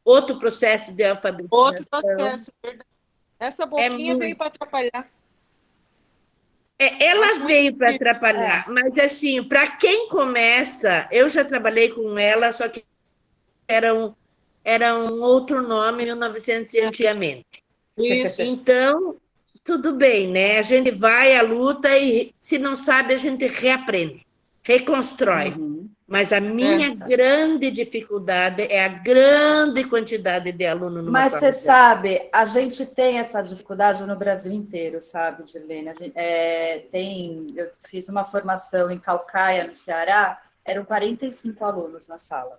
outro processo de alfabetização. Outro processo, verdade. Essa boquinha veio para atrapalhar. Ela veio para atrapalhar, mas assim, para quem começa, eu já trabalhei com ela, só que era um outro nome, 1900 antigamente. Isso. Então, tudo bem, né? A gente vai à luta e, se não sabe, a gente reaprende, reconstrói. Mas a minha grande dificuldade é a grande quantidade de aluno numa Mas sala você de aula. sabe, a gente tem essa dificuldade no Brasil inteiro, sabe, Dirlene? Eu fiz uma formação em Calcaia, no Ceará, eram 45 alunos na sala.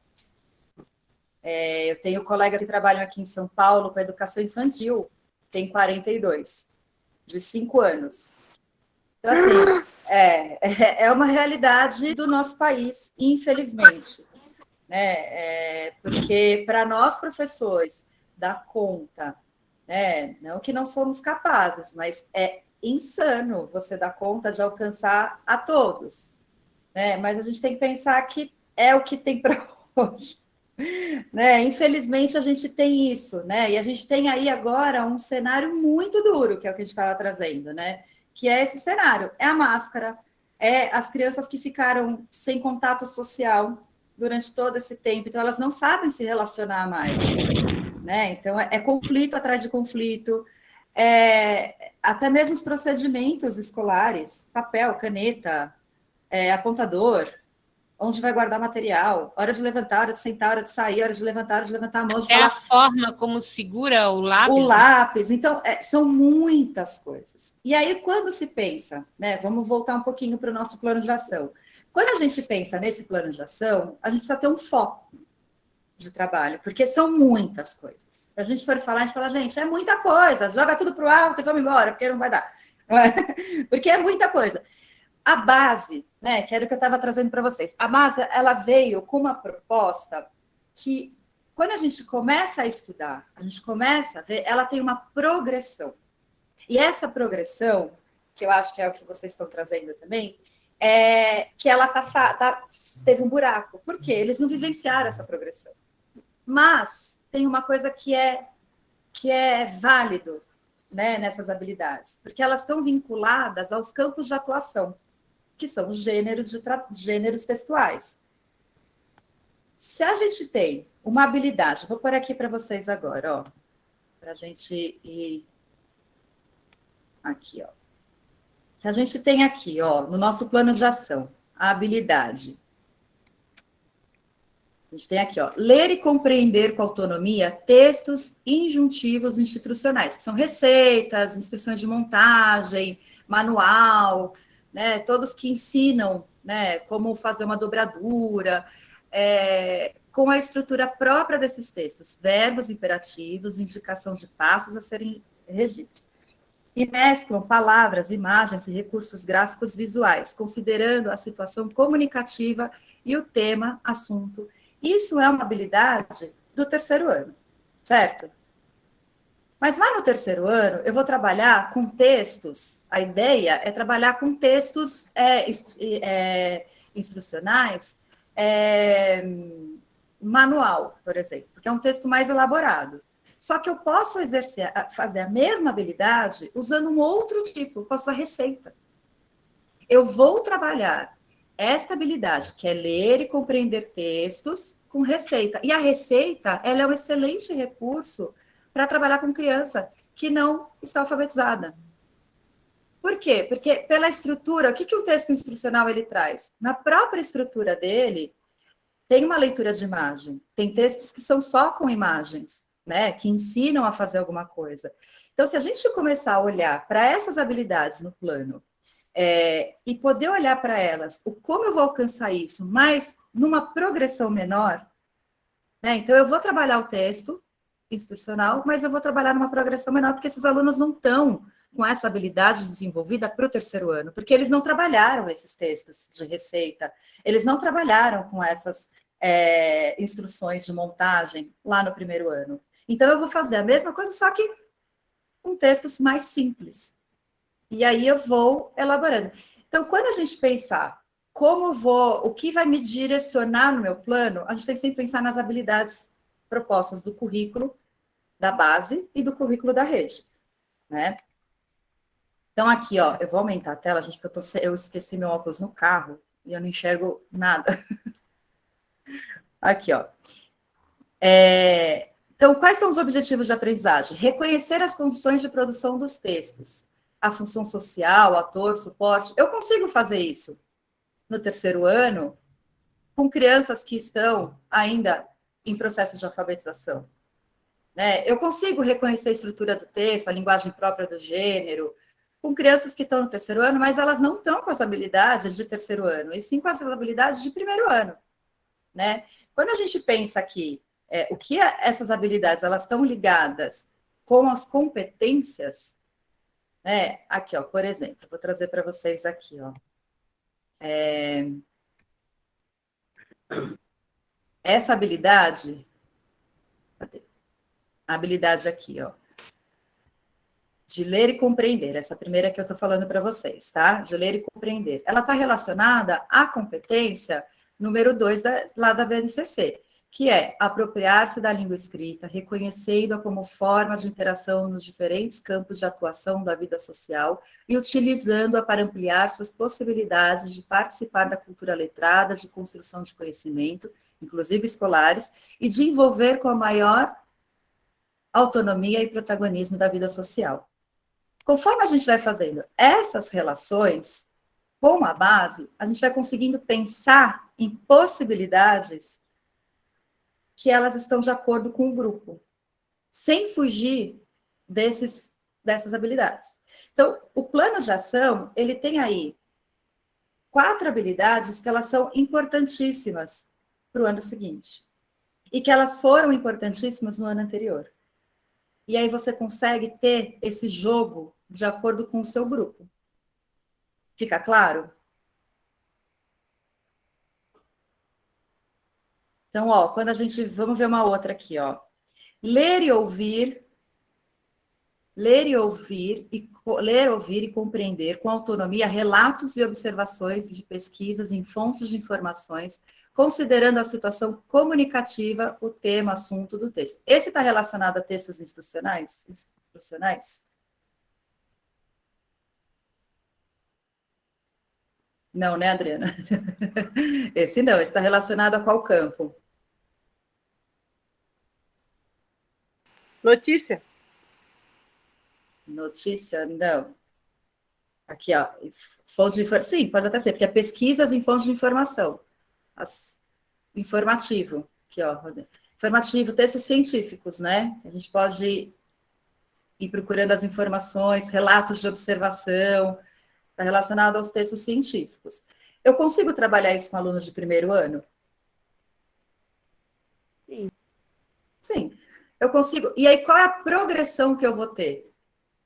Eu tenho colegas que trabalham aqui em São Paulo com educação infantil, tem 42, de 5 anos. Então, assim, é uma realidade do nosso país, infelizmente. Né? Porque para nós, professores, dar conta, né? Não que não somos capazes, mas é insano você dar conta de alcançar a todos. Né? Mas a gente tem que pensar que é o que tem para hoje. Né? Infelizmente, a gente tem isso, né? E a gente tem aí agora um cenário muito duro, que é o que a gente estava trazendo, né? Que é esse cenário, é a máscara, é as crianças que ficaram sem contato social durante todo esse tempo, então elas não sabem se relacionar mais, né? Então é conflito atrás de conflito, até mesmo os procedimentos escolares, papel, caneta, apontador, onde vai guardar material, hora de levantar, hora de sentar, hora de sair, hora de levantar a mão. É a forma como segura o lápis. O lápis. Então, são muitas coisas. E aí, quando se pensa, né? Vamos voltar um pouquinho para o nosso plano de ação. Quando a gente pensa nesse plano de ação, a gente precisa ter um foco de trabalho, porque são muitas coisas. Se a gente for falar, a gente fala, gente, é muita coisa, joga tudo para o alto e vamos embora, porque não vai dar. Porque é muita coisa. A base, né, que era o que eu estava trazendo para vocês, a base, ela veio com uma proposta que, quando a gente começa a estudar, a gente começa a ver, ela tem uma progressão. E essa progressão, que eu acho que é o que vocês estão trazendo também, é que ela teve um buraco. Por quê? Eles não vivenciaram essa progressão. Mas tem uma coisa que é válido, né, nessas habilidades, porque elas estão vinculadas aos campos de atuação, que são os gêneros textuais. Se a gente tem uma habilidade, vou pôr aqui para vocês agora, ó, para a gente ir aqui, ó. Se a gente tem aqui, ó, no nosso plano de ação, a habilidade. A gente tem aqui, ó, ler e compreender com autonomia textos injuntivos institucionais, que são receitas, instruções de montagem, manual, né, todos que ensinam, né, como fazer uma dobradura, com a estrutura própria desses textos, verbos imperativos, indicação de passos a serem regidos. E mesclam palavras, imagens e recursos gráficos visuais, considerando a situação comunicativa e o tema, assunto. Isso é uma habilidade do terceiro ano, certo? Mas lá no terceiro ano, eu vou trabalhar com textos, a ideia é trabalhar com textos instrucionais, manual, por exemplo, porque é um texto mais elaborado. Só que eu posso fazer a mesma habilidade usando um outro tipo, eu posso a receita. Eu vou trabalhar esta habilidade, que é ler e compreender textos com receita. E a receita, ela é um excelente recurso para trabalhar com criança que não está alfabetizada. Por quê? Porque pela estrutura, o que o texto instrucional ele traz? Na própria estrutura dele, tem uma leitura de imagem. Tem textos que são só com imagens, né? Que ensinam a fazer alguma coisa. Então, se a gente começar a olhar para essas habilidades no plano, e poder olhar para elas, como eu vou alcançar isso, mas numa progressão menor, né? Então, eu vou trabalhar o texto instrucional, mas eu vou trabalhar numa progressão menor, porque esses alunos não estão com essa habilidade desenvolvida para o terceiro ano, porque eles não trabalharam esses textos de receita, eles não trabalharam com essas instruções de montagem lá no primeiro ano. Então, eu vou fazer a mesma coisa, só que com textos mais simples. E aí eu vou elaborando. Então, quando a gente pensar o que vai me direcionar no meu plano, a gente tem que sempre pensar nas habilidades propostas do currículo da base e do currículo da rede, né? Então, aqui, ó, eu vou aumentar a tela, gente, porque eu esqueci meu óculos no carro e eu não enxergo nada. Aqui, ó. Então, quais são os objetivos de aprendizagem? Reconhecer as condições de produção dos textos, a função social, ator, suporte. Eu consigo fazer isso no terceiro ano com crianças que estão ainda em processo de alfabetização, né? Eu consigo reconhecer a estrutura do texto, a linguagem própria do gênero, com crianças que estão no terceiro ano, mas elas não estão com as habilidades de terceiro ano, e sim com as habilidades de primeiro ano, né? Quando a gente pensa aqui, o que essas habilidades elas estão ligadas com as competências, né? Aqui, ó, por exemplo, vou trazer para vocês aqui, ó. Essa habilidade, a habilidade aqui, ó, de ler e compreender, essa primeira que eu estou falando para vocês, tá? De ler e compreender. Ela está relacionada à competência número 2 lá da BNCC, que é apropriar-se da língua escrita, reconhecendo-a como forma de interação nos diferentes campos de atuação da vida social e utilizando-a para ampliar suas possibilidades de participar da cultura letrada, de construção de conhecimento, inclusive escolares, e de envolver com a maior autonomia e protagonismo da vida social. Conforme a gente vai fazendo essas relações com a base, a gente vai conseguindo pensar em possibilidades que elas estão de acordo com o grupo, sem fugir dessas habilidades. Então, o plano de ação, ele tem aí 4 habilidades que elas são importantíssimas para o ano seguinte, e que elas foram importantíssimas no ano anterior. E aí você consegue ter esse jogo de acordo com o seu grupo. Fica claro? Então, ó, quando a gente... Vamos ver uma outra aqui, ó. Ler, ouvir e compreender com autonomia relatos e observações de pesquisas em fontes de informações, considerando a situação comunicativa, o tema, assunto do texto. Esse está relacionado a textos institucionais? Não, né, Adriana? Esse não, esse está relacionado a qual campo? Notícia. Notícia, não. Aqui, ó, fontes de informação. Sim, pode até ser, porque é pesquisas em fontes de informação. Informativo, aqui, ó. Informativo, textos científicos, né? A gente pode ir procurando as informações, relatos de observação, está relacionado aos textos científicos. Eu consigo trabalhar isso com alunos de primeiro ano? Sim. Sim, eu consigo. E aí, qual é a progressão que eu vou ter?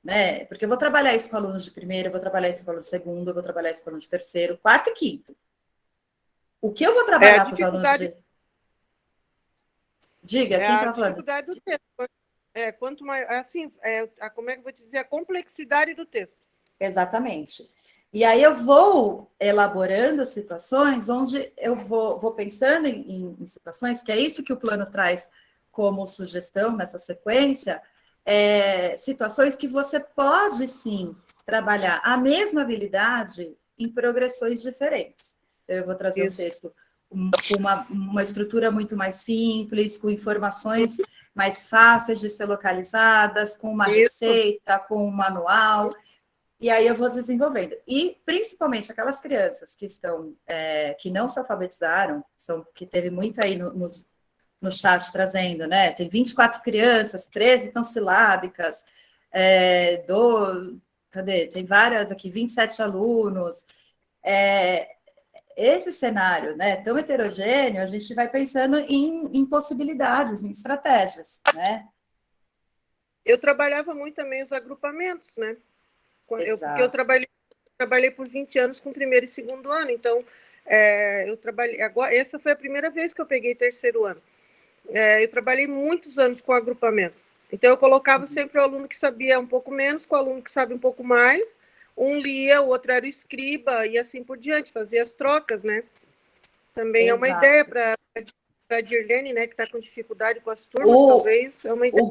Né? Porque eu vou trabalhar isso com alunos de primeiro, eu vou trabalhar isso com alunos de segundo, eu vou trabalhar isso com alunos de terceiro, quarto e quinto. O que eu vou trabalhar com os alunos de... Diga, quem está falando? A dificuldade do texto. Quanto mais... Assim, como é que eu vou te dizer? A complexidade do texto. Exatamente. E aí eu vou elaborando situações onde eu vou pensando em situações, que é isso que o plano traz como sugestão nessa sequência, situações que você pode, sim, trabalhar a mesma habilidade em progressões diferentes. Eu vou trazer um texto com uma estrutura muito mais simples, com informações mais fáceis de ser localizadas, com uma receita, com um manual... E aí eu vou desenvolvendo. E, principalmente, aquelas crianças que estão, que não se alfabetizaram, que teve muito aí no chat trazendo, né? Tem 24 crianças, 13 estão silábicas, cadê? Tem várias aqui, 27 alunos. Esse cenário, né, tão heterogêneo, a gente vai pensando em possibilidades, em estratégias, né? Eu trabalhava muito também os agrupamentos, né? Porque eu trabalhei por 20 anos com primeiro e segundo ano, então eu trabalhei. Agora, essa foi a primeira vez que eu peguei terceiro ano. Eu trabalhei muitos anos com agrupamento. Então, eu colocava sempre o aluno que sabia um pouco menos, com o aluno que sabe um pouco mais. Um lia, o outro era o escriba, e assim por diante, fazia as trocas, né? Também é uma ideia para para a Dirlene, né, que está com dificuldade com as turmas, talvez é uma ideia.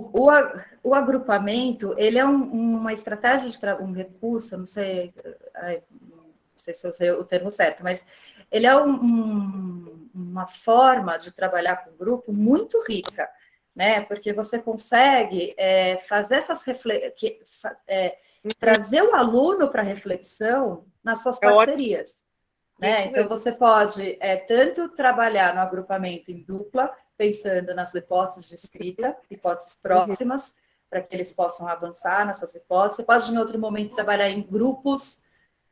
O agrupamento, ele é uma estratégia um recurso, não sei se eu usei o termo certo, mas ele é uma forma de trabalhar com o grupo muito rica, né? Porque você consegue fazer trazer o aluno para reflexão nas suas parcerias. Né? Então, você pode tanto trabalhar no agrupamento em dupla, pensando nas hipóteses de escrita, hipóteses próximas, para que eles possam avançar nessas hipóteses. Você pode, em outro momento, trabalhar em grupos,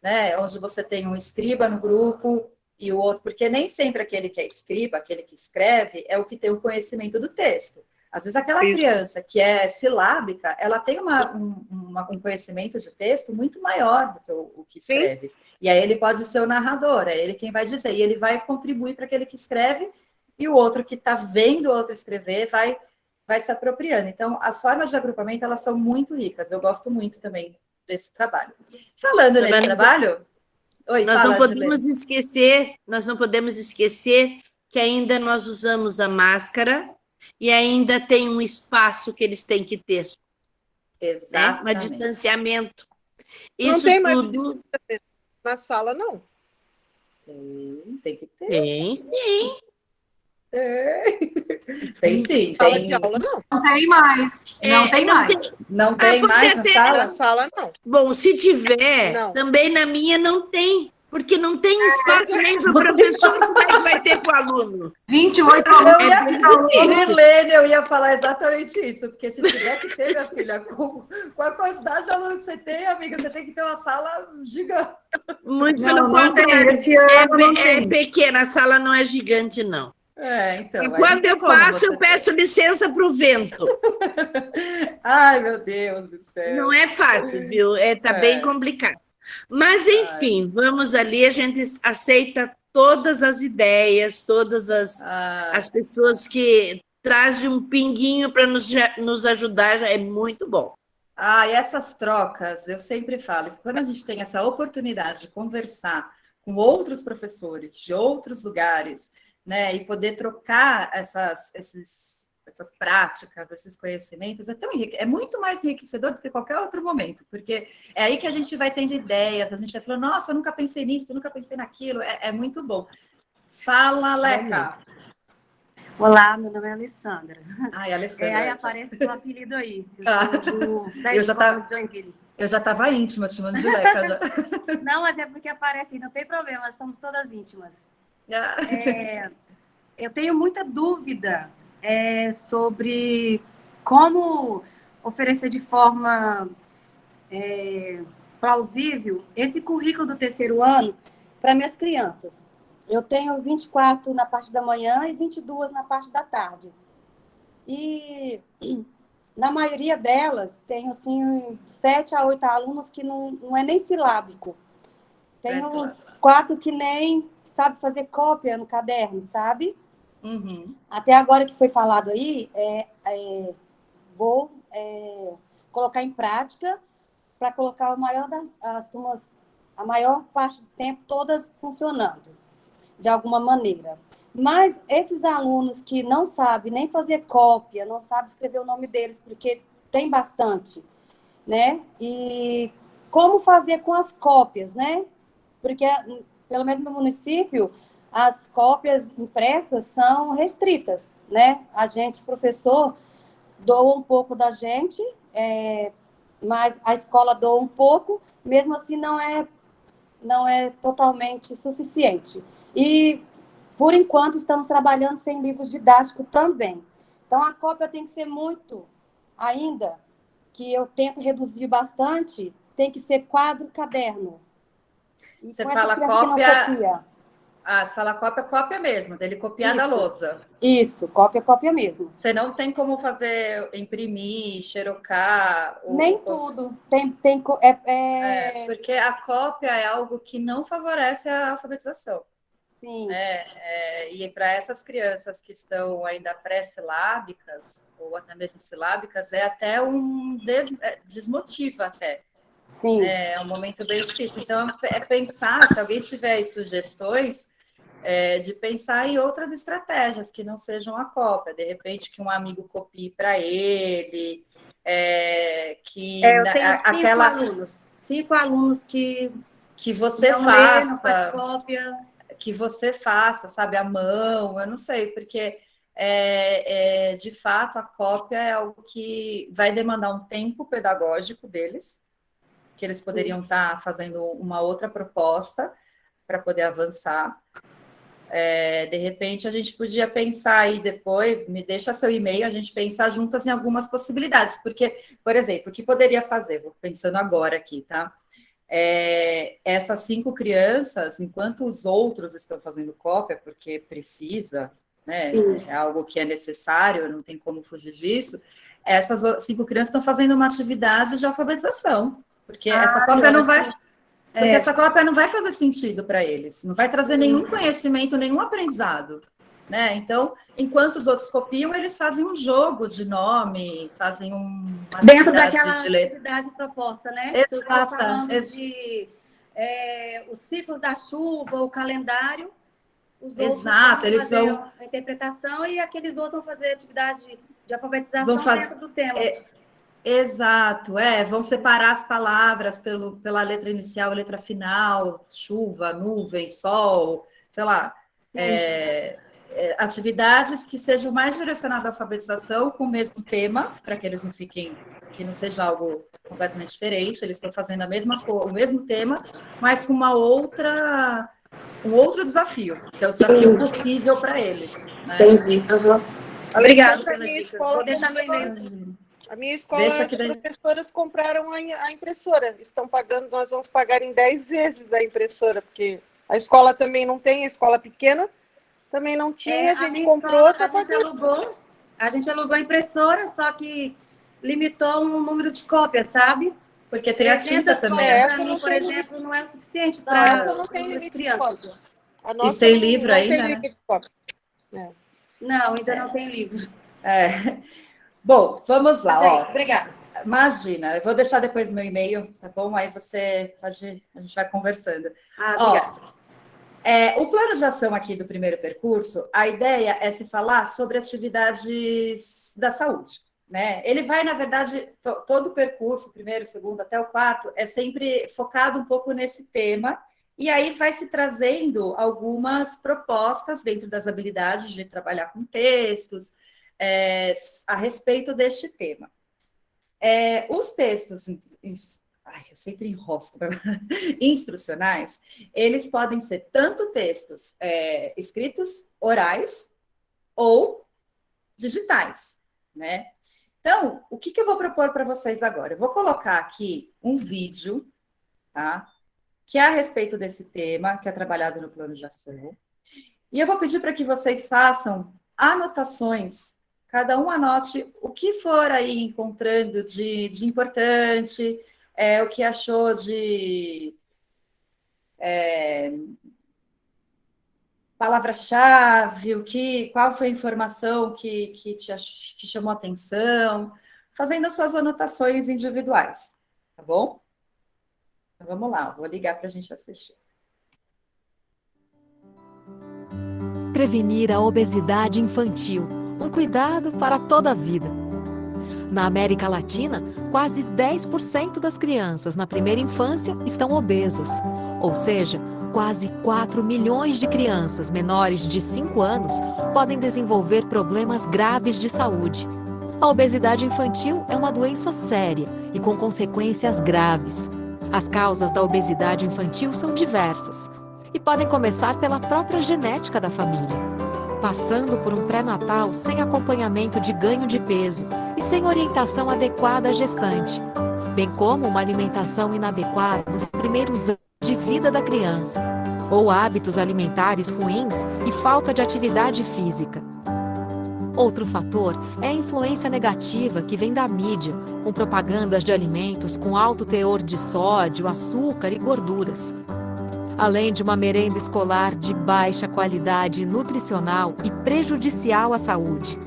né? Onde você tem um escriba no grupo e o outro, porque nem sempre aquele que é escriba, aquele que escreve, é o que tem o conhecimento do texto. Às vezes, aquela criança que é silábica, ela tem um conhecimento de texto muito maior do que o que escreve. Sim. E aí ele pode ser o narrador, é ele quem vai dizer, e ele vai contribuir para aquele que escreve, e o outro que está vendo o outro escrever vai se apropriando. Então, as formas de agrupamento, elas são muito ricas. Eu gosto muito também desse trabalho. Falando nesse trabalho... Oi, nós não podemos esquecer que ainda nós usamos a máscara e ainda tem um espaço que eles têm que ter. Exatamente. Né? Um distanciamento. Isso não tem tudo... Na sala, não. Tem que ter. Tem, sim. Tem sim. Sala de aula, não. Não tem mais. Não tem mais. Não tem mais na sala? Na sala, não. Bom, se tiver, também na minha não tem. Porque não tem espaço nem para o professor, como é que vai ter para o aluno? 28 alunos. Eu ia falar exatamente isso, porque se tiver que ter, minha filha, com a quantidade de alunos que você tem, amiga, você tem que ter uma sala gigante. Muito pelo contrário. É pequena, a sala não é gigante, não. Então, e quando eu passo, eu peço licença para o vento. Ai, meu Deus do céu. Não é fácil, viu? Tá bem complicado. Mas, enfim, vamos ali, a gente aceita todas as ideias, todas as pessoas que trazem um pinguinho para nos ajudar, é muito bom. E essas trocas, eu sempre falo que quando a gente tem essa oportunidade de conversar com outros professores de outros lugares, né, e poder trocar essas práticas, esses conhecimentos, é muito mais enriquecedor do que qualquer outro momento, porque é aí que a gente vai tendo ideias, a gente vai falando, nossa, eu nunca pensei nisso, eu nunca pensei naquilo, é muito bom. Fala, Leca. Olá, meu nome é Alessandra. Alessandra. Aí aparece o apelido aí. Eu sou da escola de Joinville. Eu já estava íntima, te chamando de Leca. Já. Não, mas é porque aparece, não tem problema, somos todas íntimas. Eu tenho muita dúvida sobre como oferecer de forma plausível esse currículo do terceiro ano para minhas crianças. Eu tenho 24 na parte da manhã e 22 na parte da tarde. E na maioria delas, tenho assim, 7 a 8 alunos que não é nem silábico. Tem uns 4 que nem sabe fazer cópia no caderno, sabe? Uhum. Até agora que foi falado aí, vou colocar em prática para colocar as turmas, a maior parte do tempo, todas funcionando, de alguma maneira. Mas esses alunos que não sabem nem fazer cópia, não sabem escrever o nome deles, porque tem bastante, né? E como fazer com as cópias, né? Porque, pelo menos no município, as cópias impressas são restritas, né? A gente, professor, doa um pouco da gente, mas a escola doa um pouco, mesmo assim não é totalmente suficiente. E, por enquanto, estamos trabalhando sem livros didáticos também. Então, a cópia tem que ser muito, ainda, que eu tento reduzir bastante, tem que ser quadro-caderno. Você fala cópia... você fala cópia mesmo, dele copiar da lousa. Isso, cópia mesmo. Você não tem como imprimir, xerocar... Nem tudo. Porque a cópia é algo que não favorece a alfabetização. Sim. E para essas crianças que estão ainda pré-silábicas, ou até mesmo silábicas, é até desmotiva até. Sim. É um momento bem difícil. Então, pensar, se alguém tiver aí sugestões, de pensar em outras estratégias que não sejam a cópia. De repente, que um amigo copie para ele, eu tenho 5 alunos que você não faça, lê, não faz cópia. que você faça, sabe, à mão, eu não sei, porque de fato a cópia é algo que vai demandar um tempo pedagógico deles, que eles poderiam estar fazendo uma outra proposta para poder avançar. De repente, a gente podia pensar aí depois, me deixa seu e-mail, a gente pensar juntas em algumas possibilidades, porque, por exemplo, o que poderia fazer? Vou pensando agora aqui, tá? Essas 5 crianças, enquanto os outros estão fazendo cópia, porque precisa, né? É algo que é necessário, não tem como fugir disso, essas 5 crianças estão fazendo uma atividade de alfabetização, porque essa cópia não vai... Porque essa cópia não vai fazer sentido para eles, não vai trazer nenhum conhecimento, nenhum aprendizado, né? Então, enquanto os outros copiam, eles fazem um jogo de nome, fazem uma dentro daquela atividade proposta, né? Exato. Se eu estou falando de os ciclos da chuva, o calendário, os outros vão fazer a interpretação e aqueles outros vão fazer atividade de alfabetização dentro do tema. Exato, vão separar as palavras pela letra inicial e letra final, chuva, nuvem, sol, sei lá, atividades que sejam mais direcionadas à alfabetização com o mesmo tema, para que eles não fiquem, que não seja algo completamente diferente, eles estão fazendo o mesmo tema, mas com um outro desafio, que é o desafio possível para eles. Né? Entendi. Obrigada pela dica. Vou deixar meu e-mail. A minha escola, as professoras compraram a impressora. Estão pagando, nós vamos pagar em 10 vezes a impressora, porque a escola também não tem, a escola pequena também não tinha, a gente comprou. A gente alugou a impressora, só que limitou um número de cópias, sabe? Porque tem a tinta também. Para mim, por exemplo, não é suficiente para as crianças. E tem livro ainda, né? Não, ainda não tem livro. Bom, vamos lá. Obrigada. Imagina, eu vou deixar depois meu e-mail, tá bom? Aí a gente vai conversando. Obrigada. O plano de ação aqui do primeiro percurso, a ideia é se falar sobre atividades da saúde, né? Ele vai, na verdade, todo o percurso, primeiro, segundo, até o quarto, é sempre focado um pouco nesse tema, e aí vai se trazendo algumas propostas dentro das habilidades de trabalhar com textos, a respeito deste tema. Os textos, eu sempre enrosco, instrucionais, eles podem ser tanto textos escritos, orais, ou digitais, né? Então, o que eu vou propor para vocês agora? Eu vou colocar aqui um vídeo, tá? Que é a respeito desse tema, que é trabalhado no plano de ação, e eu vou pedir para que vocês façam anotações. Cada um anote o que for aí encontrando de importante, o que achou de palavra-chave, qual foi a informação que te chamou a atenção, fazendo as suas anotações individuais, tá bom? Então, vamos lá, vou ligar para a gente assistir. Prevenir a obesidade infantil. Um cuidado para toda a vida. Na América Latina, quase 10% das crianças na primeira infância estão obesas. Ou seja, quase 4 milhões de crianças menores de 5 anos podem desenvolver problemas graves de saúde. A obesidade infantil é uma doença séria e com consequências graves. As causas da obesidade infantil são diversas e podem começar pela própria genética da família, passando por um pré-natal sem acompanhamento de ganho de peso e sem orientação adequada à gestante, bem como uma alimentação inadequada nos primeiros anos de vida da criança, ou hábitos alimentares ruins e falta de atividade física. Outro fator é a influência negativa que vem da mídia, com propagandas de alimentos com alto teor de sódio, açúcar e gorduras, além de uma merenda escolar de baixa qualidade nutricional e prejudicial à saúde.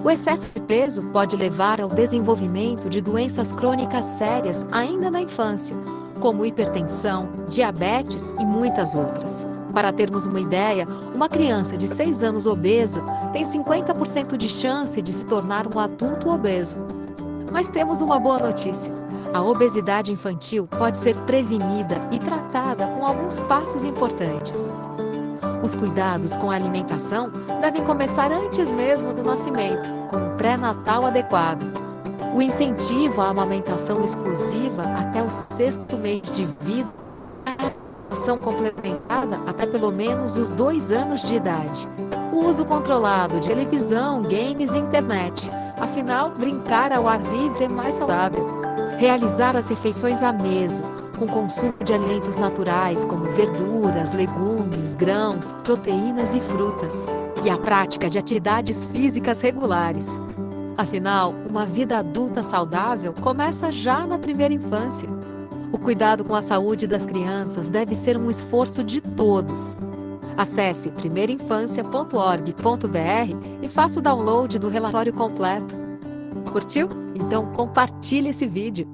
O excesso de peso pode levar ao desenvolvimento de doenças crônicas sérias ainda na infância, como hipertensão, diabetes e muitas outras. Para termos uma ideia, uma criança de 6 anos obesa tem 50% de chance de se tornar um adulto obeso. Mas temos uma boa notícia. A obesidade infantil pode ser prevenida e tratada com alguns passos importantes. Os cuidados com a alimentação devem começar antes mesmo do nascimento, com um pré-natal adequado. O incentivo à amamentação exclusiva até o 6º mês de vida, a ação complementada até pelo menos os 2 anos de idade. O uso controlado de televisão, games e internet. Afinal, brincar ao ar livre é mais saudável. Realizar as refeições à mesa, com consumo de alimentos naturais como verduras, legumes, grãos, proteínas e frutas. E a prática de atividades físicas regulares. Afinal, uma vida adulta saudável começa já na primeira infância. O cuidado com a saúde das crianças deve ser um esforço de todos. Acesse primeirainfancia.org.br e faça o download do relatório completo. Curtiu? Então compartilhe esse vídeo.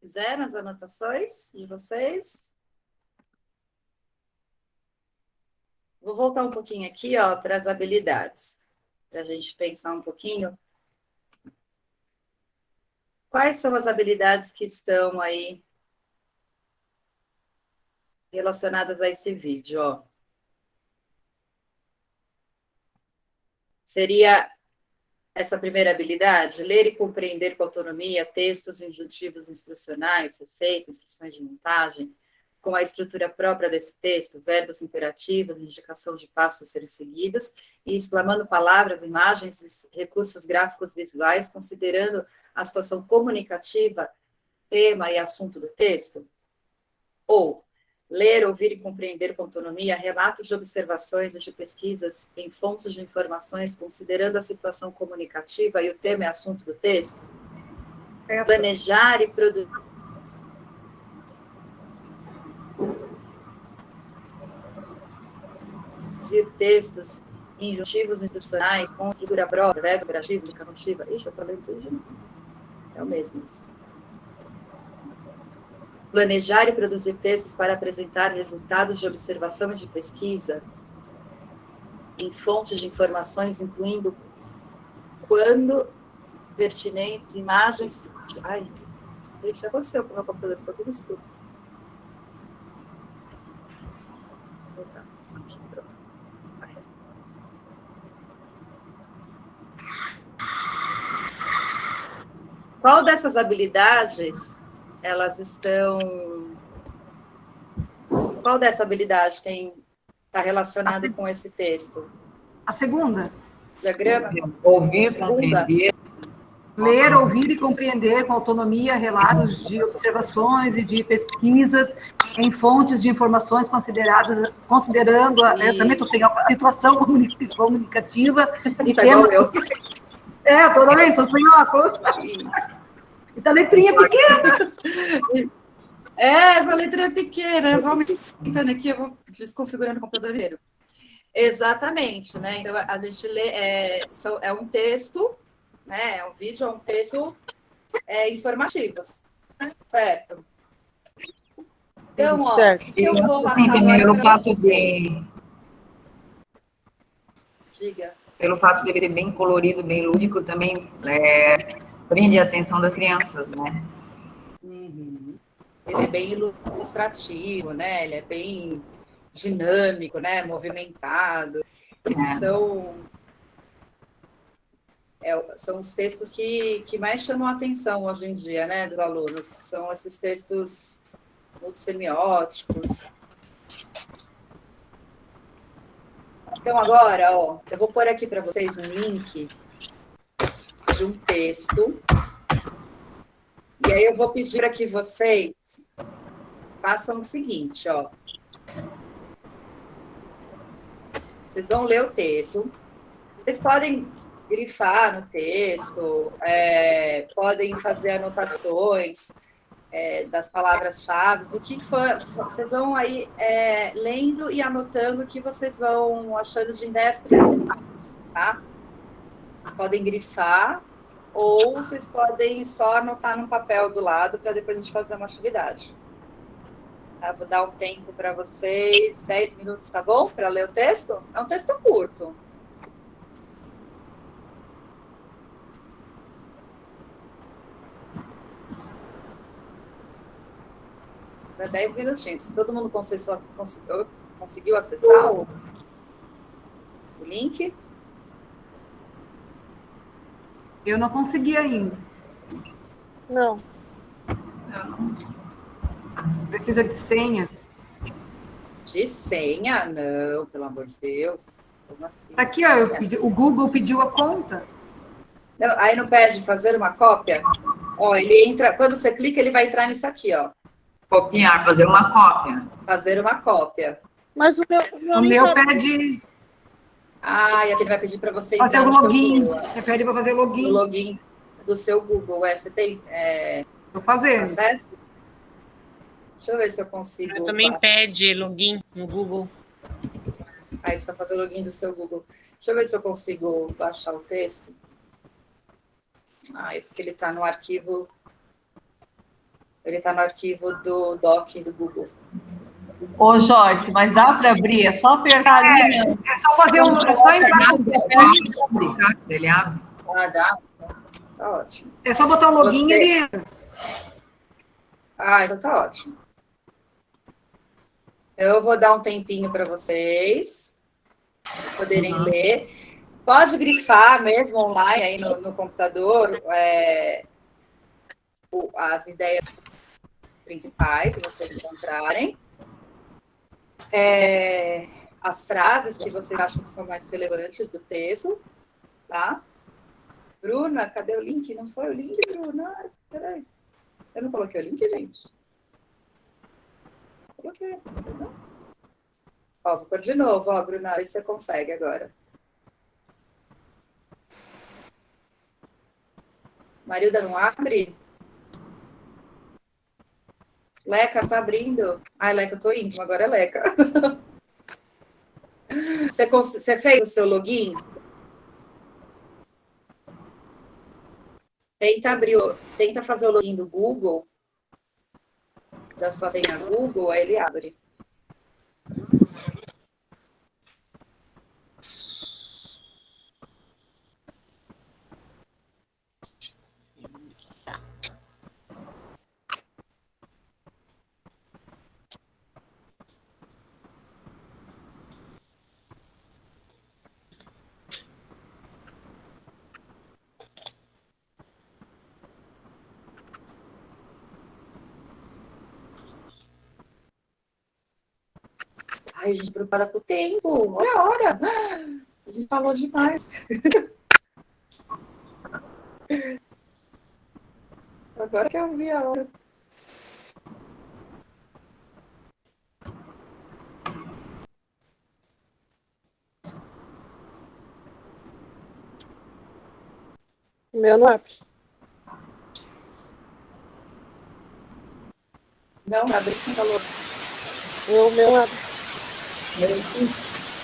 Fizeram as anotações de vocês? Vou voltar um pouquinho aqui, ó, para as habilidades, para a gente pensar um pouquinho. Quais são as habilidades que estão aí relacionadas a esse vídeo, ó? Seria essa primeira habilidade, ler e compreender com autonomia textos instrutivos instrucionais, receitas, instruções de montagem, com a estrutura própria desse texto, verbos imperativos, indicação de passos a serem seguidos, e exclamando palavras, imagens e recursos gráficos visuais, considerando a situação comunicativa, tema e assunto do texto. Ou ler, ouvir e compreender com autonomia relatos de observações e de pesquisas em fontes de informações, considerando a situação comunicativa e o tema e assunto do texto. Planejar e produzir textos injuntivos instrucionais com estrutura própria, verbo, imperativo, indicativa. Ixi, eu tô lendo tudo de novo. É o mesmo. Planejar e produzir textos para apresentar resultados de observação e de pesquisa em fontes de informações, incluindo, quando pertinentes, imagens... Ai, gente, o que aconteceu com o meu computador? Ficou tudo escuro. Vou voltar. Aqui, pronto. Qual dessas habilidades elas estão... Qual dessa habilidade está relacionada com esse texto? A segunda. Diagrama? Ouvir, compreender. Ler, ouvir e compreender com autonomia relatos de observações e de pesquisas em fontes de informações considerando também estou sem a situação comunicativa e temos... Eu tô também, estou sem óculos. E tá letrinha pequena. Essa letrinha pequena. Eu vou aumentando aqui, eu vou desconfigurando o computador inteiro. Exatamente, né? Então, a gente lê, é um texto, né? É um vídeo, é um texto informativo, certo? Então, ó, certo. eu vou passar pelo agora fato vocês. Diga. Pelo fato de ele ser bem colorido, bem lúdico, também prende a atenção das crianças, né? Uhum. Ele é bem ilustrativo, né? Ele é bem dinâmico, né? Movimentado. São os textos que mais chamam a atenção hoje em dia, né, dos alunos. São esses textos multissemióticos. Então, agora, ó, eu vou pôr aqui para vocês um link de um texto. E aí eu vou pedir para que vocês façam o seguinte, ó. Vocês vão ler o texto. Vocês podem grifar no texto, podem fazer anotações das palavras-chave, o que for. Vocês vão aí lendo e anotando o que vocês vão achando de ideias principais, tá? Vocês podem grifar ou vocês podem só anotar no papel do lado para depois a gente fazer uma atividade. Tá? Vou dar um tempo para vocês, 10 minutos, tá bom? Para ler o texto? É um texto curto. Dá 10 minutinhos. Todo mundo conseguiu acessar o link? Eu não consegui ainda. Não. Precisa de senha. De senha? Não, pelo amor de Deus. Como assim? Tá aqui, ó, o Google pediu a conta. Não, aí não pede fazer uma cópia? Ó, ele entra, quando você clica, ele vai entrar nisso aqui, ó. Copiar, fazer uma cópia. Fazer uma cópia. Mas o O meu pede Ah, e aqui ele vai pedir para você fazer entrar o no seu login. Google. Você pede para fazer O login. login do seu Google. Você tem Tô fazendo. acesso? Deixa eu ver se eu consigo. Eu também baixar. pede login no Google. Aí precisa fazer o login do seu Google. Deixa eu ver se eu consigo baixar o texto. É porque ele está no arquivo. Ele está no arquivo do doc do Google. Ô, Joyce, mas dá para abrir? É só apertar ali, né? É só fazer um. É só entrar. Ele abre. Ah, dá? Tá ótimo. É só botar o login e ele entra. Ah, então tá ótimo. Eu vou dar um tempinho para vocês poderem ler. Pode grifar mesmo online aí no computador as ideias principais que vocês encontrarem. As frases que vocês acham que são mais relevantes do texto, tá? Bruna, cadê o link? Não foi o link, Bruna? Ai, peraí. Eu não coloquei o link, gente? Coloquei. Não? Ó, vou pôr de novo, ó, Bruna, aí você consegue agora. Marilda, não abre? Leca, tá abrindo. Ai, Leca, eu tô íntima, agora é Leca. Você fez o seu login? Tenta fazer o login do Google, da sua senha Google, aí ele abre. Ai, gente, preocupada com o tempo. Olha a hora. A gente falou demais. Agora que eu vi a hora. O meu não abre. Não, abre quem falou. O meu não abre.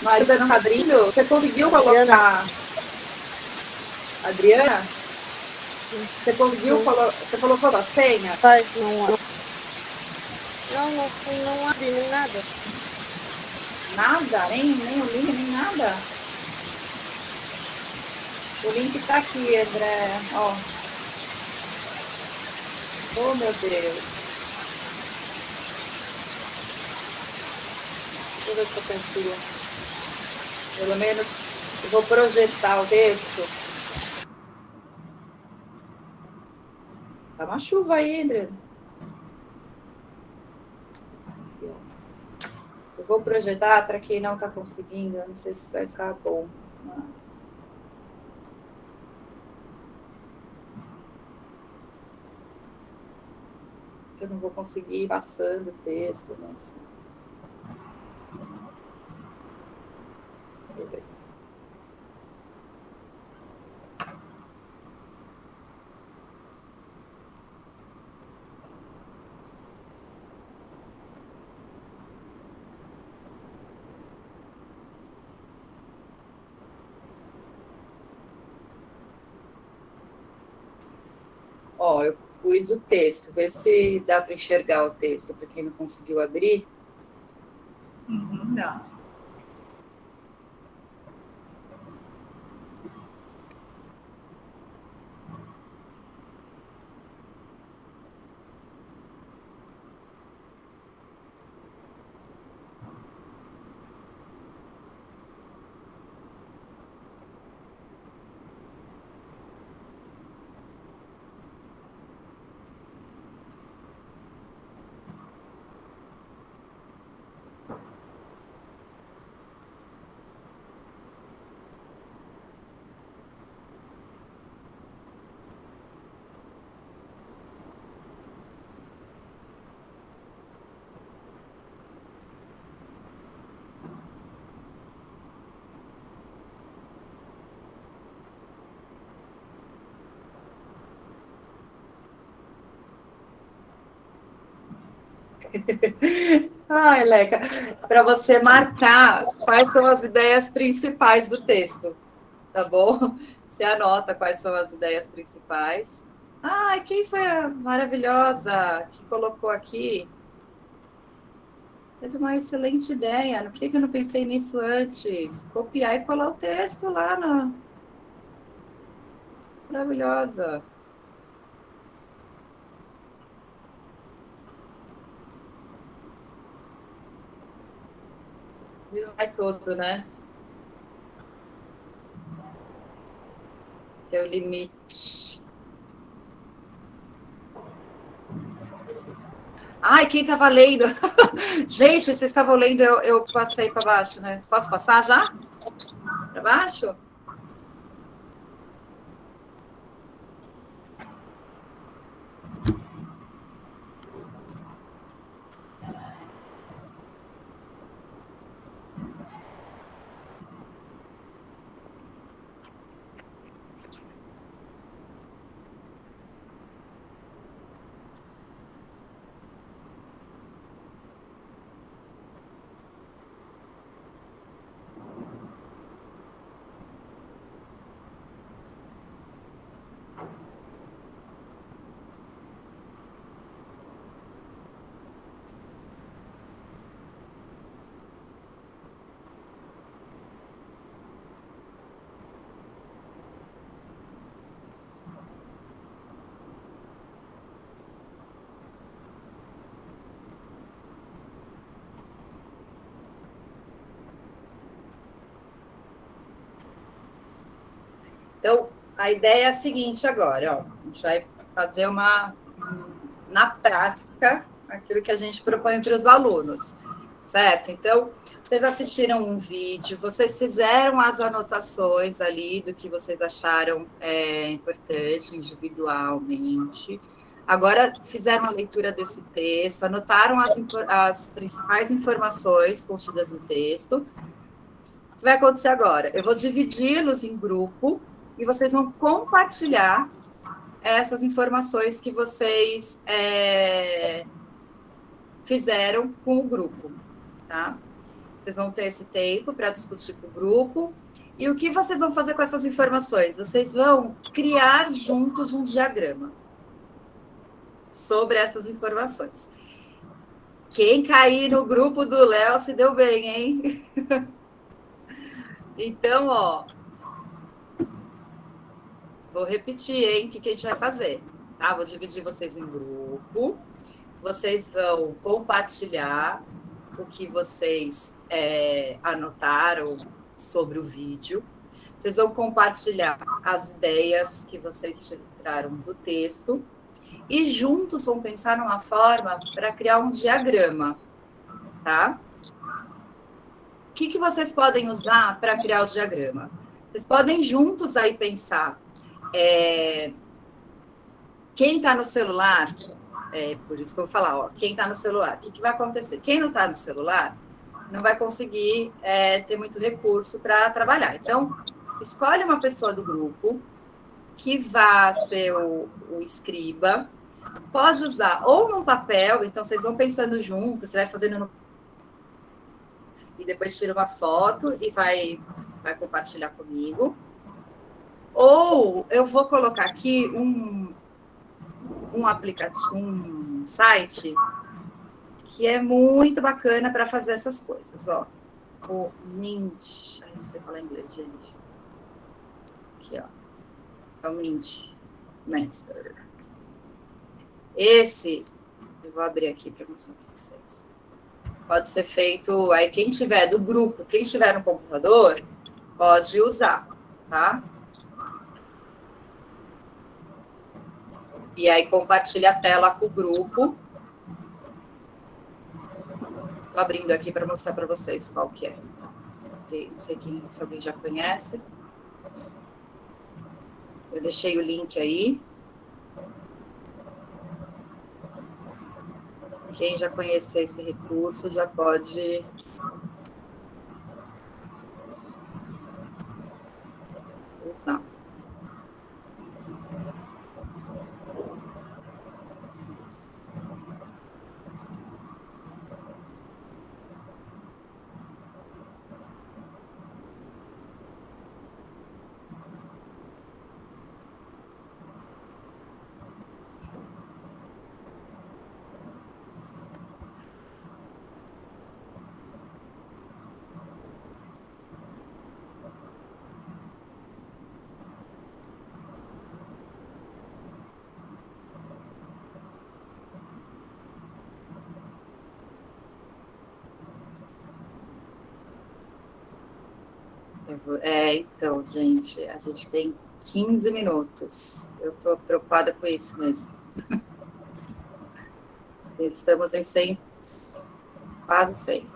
Marilda não tá abrindo? Você conseguiu colocar... Adriana? Você conseguiu colocar... Você colocou a senha? Vai, não abre. Não abre nem nada. Nada? Nem o link, nem nada? O link tá aqui, André. Ó. Oh, meu Deus. Deixa eu ver se eu consigo. Pelo menos eu vou projetar o texto. Tá uma chuva aí, André. Eu vou projetar para quem não está conseguindo. Eu não sei se vai ficar bom, mas... eu não vou conseguir ir passando o texto, mas... Deixa eu ver. Ó, eu pus o texto, vê se dá para enxergar o texto, para quem não conseguiu abrir. Dá. Ai, Leca, para você marcar quais são as ideias principais do texto, tá bom? Você anota quais são as ideias principais. Ai, quem foi a maravilhosa que colocou aqui? Teve uma excelente ideia. Por que eu não pensei nisso antes? Copiar e colar o texto lá na... Maravilhosa. Vai todo, né? Tem o limite. Ai, quem estava lendo? Gente, vocês estavam lendo, eu passei para baixo, né? Posso passar já? Para baixo? Então, a ideia é a seguinte agora, ó, a gente vai fazer na prática, aquilo que a gente propõe para os alunos, certo? Então, vocês assistiram um vídeo, vocês fizeram as anotações ali do que vocês acharam importante individualmente, agora fizeram a leitura desse texto, anotaram as principais informações contidas no texto. O que vai acontecer agora? Eu vou dividi-los em grupo, e vocês vão compartilhar essas informações que vocês fizeram com o grupo, tá? Vocês vão ter esse tempo para discutir com o grupo. E o que vocês vão fazer com essas informações? Vocês vão criar juntos um diagrama sobre essas informações. Quem cair no grupo do Léo se deu bem, hein? Então, ó... Vou repetir, hein, o que a gente vai fazer, tá? Vou dividir vocês em grupo, vocês vão compartilhar o que vocês anotaram sobre o vídeo, vocês vão compartilhar as ideias que vocês tiraram do texto e juntos vão pensar numa forma para criar um diagrama, tá? O que vocês podem usar para criar o diagrama? Vocês podem juntos aí pensar quem está no celular, por isso que eu vou falar, ó, quem está no celular, o que vai acontecer? Quem não está no celular não vai conseguir ter muito recurso para trabalhar. Então, escolhe uma pessoa do grupo que vá ser o escriba, pode usar ou num papel, então vocês vão pensando juntos, você vai fazendo no... e depois tira uma foto e vai compartilhar comigo. Ou eu vou colocar aqui um aplicativo, um site que é muito bacana para fazer essas coisas, ó. O Mint, não sei falar inglês, gente. Aqui, ó. É o Mintmaster. Esse, eu vou abrir aqui para mostrar para vocês. Pode ser feito, aí quem tiver do grupo, quem estiver no computador, pode usar, tá? E aí compartilha a tela com o grupo. Estou abrindo aqui para mostrar para vocês qual que é. Não sei se alguém já conhece. Eu deixei o link aí. Quem já conhecer esse recurso já pode usar. Então, gente, a gente tem 15 minutos. Eu estou preocupada com isso mesmo. Estamos em 100, quase 100.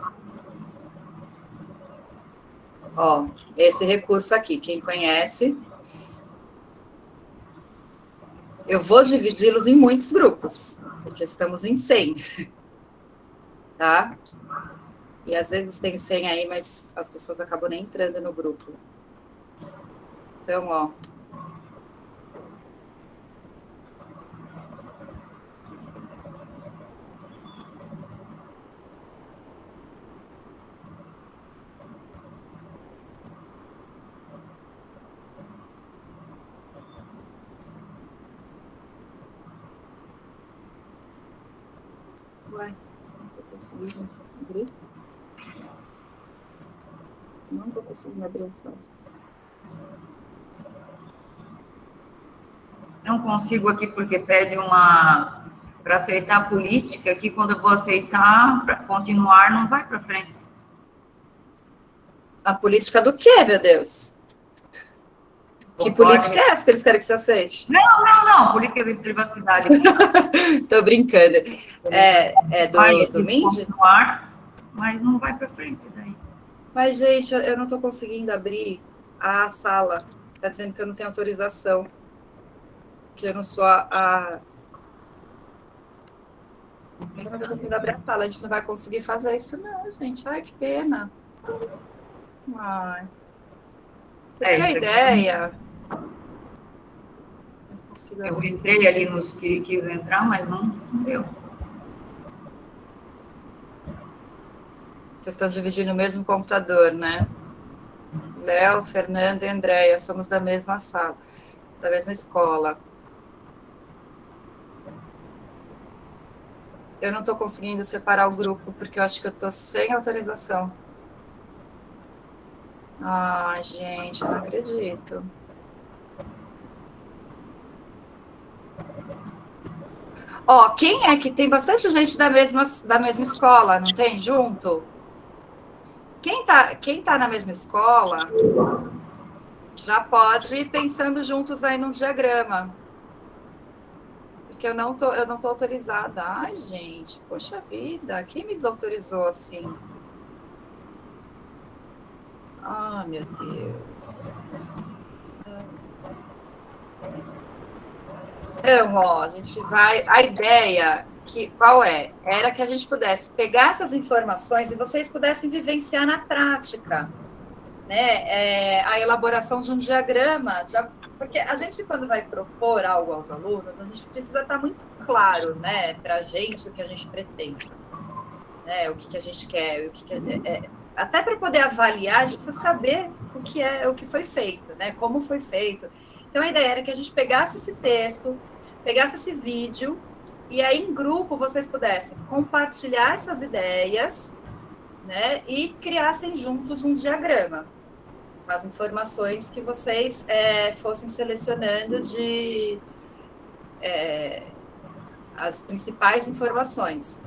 Ó, esse recurso aqui, quem conhece, eu vou dividi-los em muitos grupos, porque estamos em 100, tá? E às vezes tem 100 aí, mas as pessoas acabam nem entrando no grupo. Então, ó. Ué, não tô conseguindo abrir. Não estou conseguindo abrir a sala. Não consigo aqui porque pede uma... Para aceitar a política, que quando eu vou aceitar, para continuar, não vai para frente. A política do quê, meu Deus? Que política é essa que eles querem que você aceite? Não, política de privacidade. Tô brincando. É do Mind? Continuar, mas não vai para frente daí. Mas, gente, eu não estou conseguindo abrir a sala. Está dizendo que eu não tenho autorização. Que eu não sou a... Eu não estou conseguindo abrir a sala. A gente não vai conseguir fazer isso, não, gente. Ai, que pena. Ai. Porque a ideia... Eu entrei ali nos que quis entrar, mas não deu. Vocês estão dividindo o mesmo computador, né? Léo, Fernanda e Andréia, somos da mesma sala, da mesma escola. Eu não estou conseguindo separar o grupo, porque eu acho que eu estou sem autorização. Ai, gente, eu não acredito. Ó, quem é que tem bastante gente da mesma escola, não tem? Junto? Quem tá na mesma escola já pode ir pensando juntos aí num diagrama. Porque eu não tô autorizada. Ai, gente, poxa vida, quem me autorizou assim? Ah, meu Deus. Então, ó, a gente vai... A ideia, qual é? Era que a gente pudesse pegar essas informações e vocês pudessem vivenciar na prática, né? A elaboração de um diagrama, porque a gente, quando vai propor algo aos alunos, a gente precisa estar muito claro, né, para a gente o que a gente pretende, né? O que a gente quer, até para poder avaliar, a gente precisa saber o que foi feito, né? Como foi feito. Então, a ideia era que a gente pegasse esse texto, pegasse esse vídeo e aí em grupo vocês pudessem compartilhar essas ideias, né, e criassem juntos um diagrama com as informações que vocês fossem selecionando de as principais informações.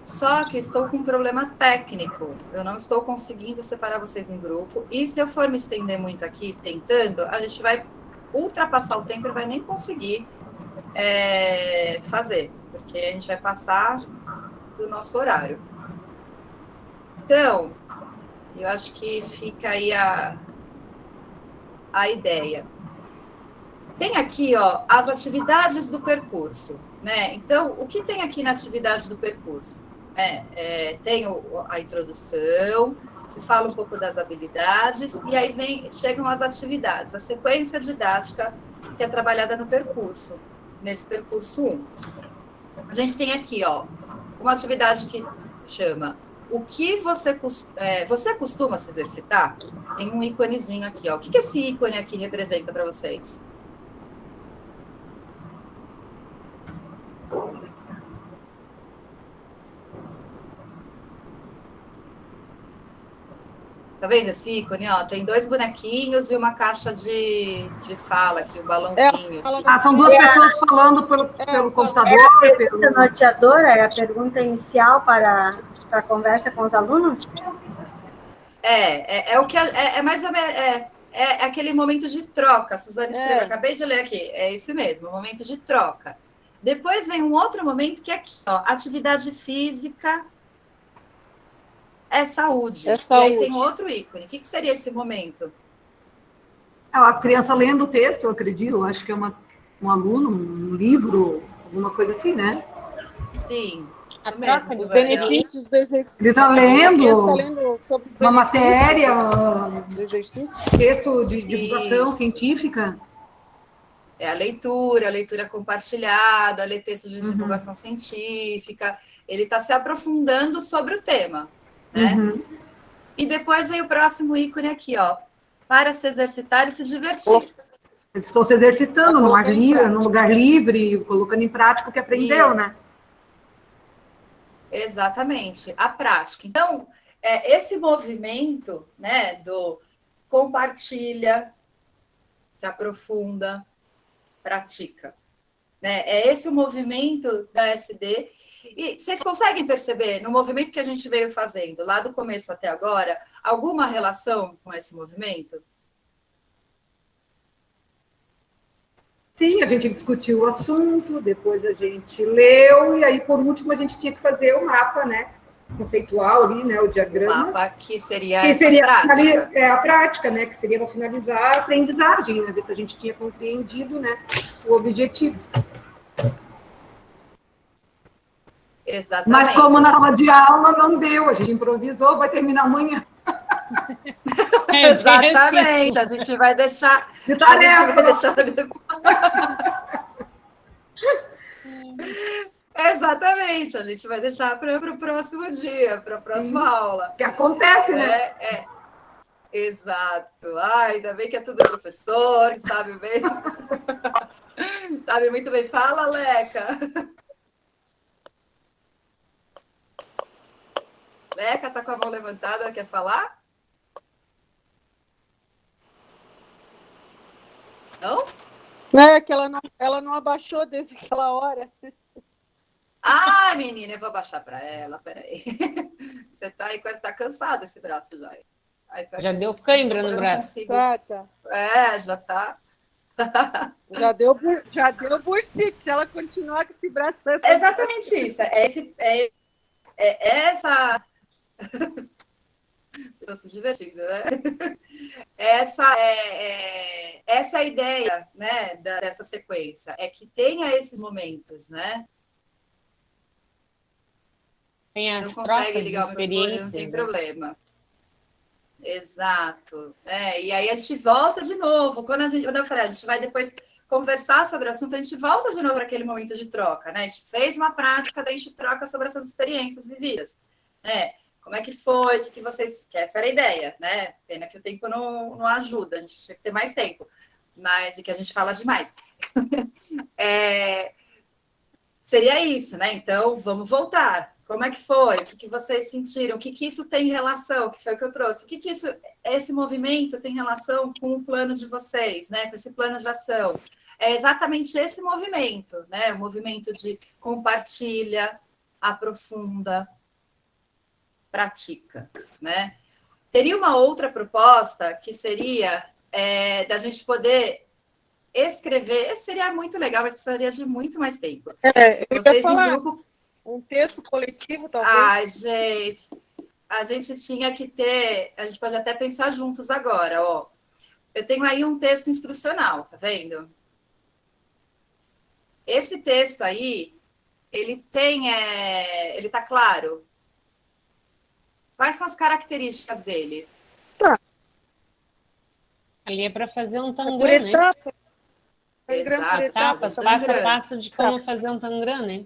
Só que estou com um problema técnico. Eu não estou conseguindo separar vocês em grupo. E se eu for me estender muito aqui, tentando, a gente vai ultrapassar o tempo e não vai nem conseguir fazer. Porque a gente vai passar do nosso horário. Então, eu acho que fica aí a ideia. Tem aqui, ó, as atividades do percurso, né? Então, o que tem aqui na atividade do percurso? Tem a introdução, se fala um pouco das habilidades, e aí chegam as atividades, a sequência didática que é trabalhada no percurso, nesse percurso 1. A gente tem aqui, ó, uma atividade que chama o que você costuma se exercitar? Tem um íconezinho aqui, ó. O que esse ícone aqui representa para vocês? Tá vendo esse ícone? Ó, tem 2 bonequinhos e uma caixa de fala aqui, um balãozinho. São 2 pessoas falando pelo computador. A pergunta norteadora é a pergunta inicial para a conversa com os alunos? É o que é mais ou menos aquele momento de troca. Suzane escreveu, acabei de ler aqui. É isso mesmo, momento de troca. Depois vem um outro momento que é aqui, ó, atividade física. Saúde. E aí tem outro ícone. O que seria esse momento? A criança lendo o texto, eu acredito. Acho que é um aluno, um livro, alguma coisa assim, né? Sim. A troca dos benefícios do exercício. Ele está lendo, sobre os uma matéria, do exercício. Texto de divulgação científica. A leitura compartilhada, ler texto de divulgação científica. Ele está se aprofundando sobre o tema. Né? E depois vem o próximo ícone aqui, ó, para se exercitar e se divertir. Eles estão se exercitando num lugar livre, colocando em prática o que aprendeu, né? Exatamente, a prática. Então, esse movimento, né, do compartilha, se aprofunda, pratica. Né? É esse o movimento da SD. E vocês conseguem perceber, no movimento que a gente veio fazendo, lá do começo até agora, alguma relação com esse movimento? Sim, a gente discutiu o assunto, depois a gente leu, e aí, por último, a gente tinha que fazer o mapa, né? Conceitual ali, né? O diagrama. O mapa que seria a prática. A prática, né? Que seria para finalizar a aprendizagem, né? Ver se a gente tinha compreendido, né, o objetivo. Exatamente. Mas como na sala de aula não deu, a gente improvisou, vai terminar amanhã. Exatamente, a gente vai deixar. Exatamente, a gente vai deixar para o próximo dia, para a próxima aula. Que acontece, né? Exato. Ainda bem que é tudo professor, sabe bem. Sabe muito bem. Fala, Leca. Leca tá com a mão levantada, quer falar? Não? É que ela não abaixou desde aquela hora. Ah, menina, eu vou abaixar para ela, peraí. Você tá aí, quase está cansada esse braço já. Aí, já deu cãibra no braço. Tá. Já tá. Já deu bursite, se ela continuar com esse braço. É exatamente isso. Essa... Estou se divertindo, né? Essa é a ideia, né, dessa sequência, é que tenha esses momentos, né? Tem as não consegue trocas ligar de o microfone, não tem né? problema. Exato. E aí a gente volta de novo. Quando eu falei, a gente vai depois conversar sobre o assunto, a gente volta de novo para aquele momento de troca, né? A gente fez uma prática, daí a gente troca sobre essas experiências vividas, né? Como é que foi? Que vocês... Que essa era a ideia, né? Pena que o tempo não ajuda, a gente tinha que ter mais tempo. mas e que a gente fala demais. Seria isso, né? Então, vamos voltar. Como é que foi? O que vocês sentiram? O que isso tem relação? Que foi o que eu trouxe? O que esse movimento tem relação com o plano de vocês, né? Com esse plano de ação? É exatamente esse movimento, né? O movimento de compartilha, aprofunda, pratica, né? Teria uma outra proposta que seria da gente poder escrever. Esse seria muito legal, mas precisaria de muito mais tempo. Eu Vocês ia falar, em grupo. um texto coletivo, talvez. Ai, gente, a gente tinha que ter. A gente pode até pensar juntos agora, ó. Eu tenho aí um texto instrucional, tá vendo? Esse texto aí, ele tá claro? Quais são as características dele? Ali é para fazer um Por tangram, né? etapa. Exato. Etapas, passo a passo de como fazer um tangram, né?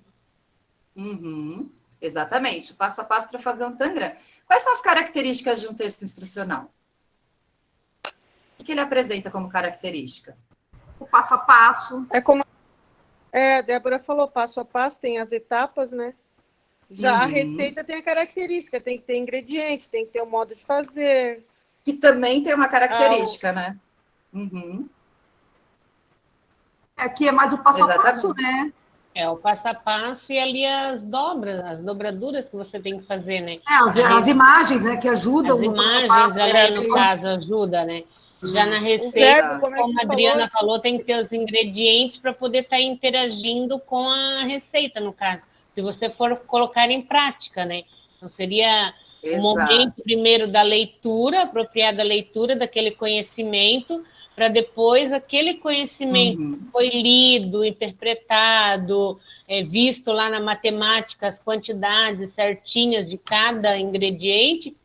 Uhum, exatamente, passo a passo para fazer um tangram. Quais são as características de um texto instrucional? O que ele apresenta como característica? O passo a passo. É como a Débora falou, passo a passo, tem as etapas, né? Já a receita tem a característica, tem que ter ingrediente, tem que ter o modo de fazer. Que também tem uma característica, né? Uhum. Aqui é mais o passo a passo, né? É o passo a passo e ali as dobraduras que você tem que fazer, né? As imagens, né, que ajudam. As imagens ali, no caso, ajuda, né? Já na receita, como a Adriana falou, tem que ter os ingredientes para poder estar interagindo com a receita, no caso. Se você for colocar em prática, né? Então, seria o momento primeiro da leitura, apropriada leitura daquele conhecimento, para depois aquele conhecimento que foi lido, interpretado, visto lá na matemática, as quantidades certinhas de cada ingrediente,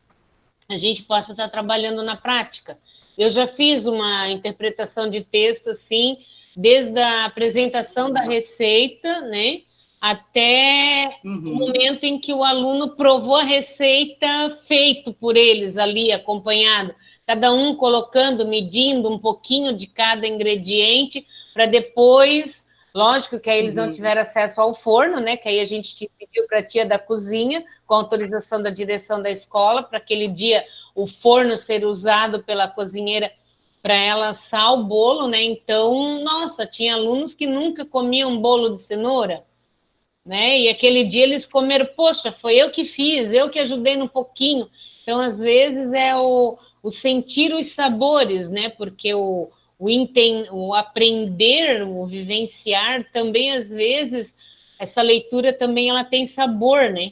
a gente possa estar trabalhando na prática. Eu já fiz uma interpretação de texto, assim, desde a apresentação da receita, né, até o momento em que o aluno provou a receita feito por eles ali, acompanhado, cada um colocando, medindo um pouquinho de cada ingrediente, para depois, lógico que aí eles não tiveram acesso ao forno, né, que aí a gente pediu para a tia da cozinha, com autorização da direção da escola, para aquele dia o forno ser usado pela cozinheira para ela assar o bolo, né? Então, nossa, tinha alunos que nunca comiam bolo de cenoura, né? E aquele dia eles comeram, poxa, foi eu que fiz, eu que ajudei no pouquinho. Então, às vezes, é o sentir os sabores, né? Porque o aprender, o vivenciar, também, às vezes, essa leitura também ela tem sabor, né?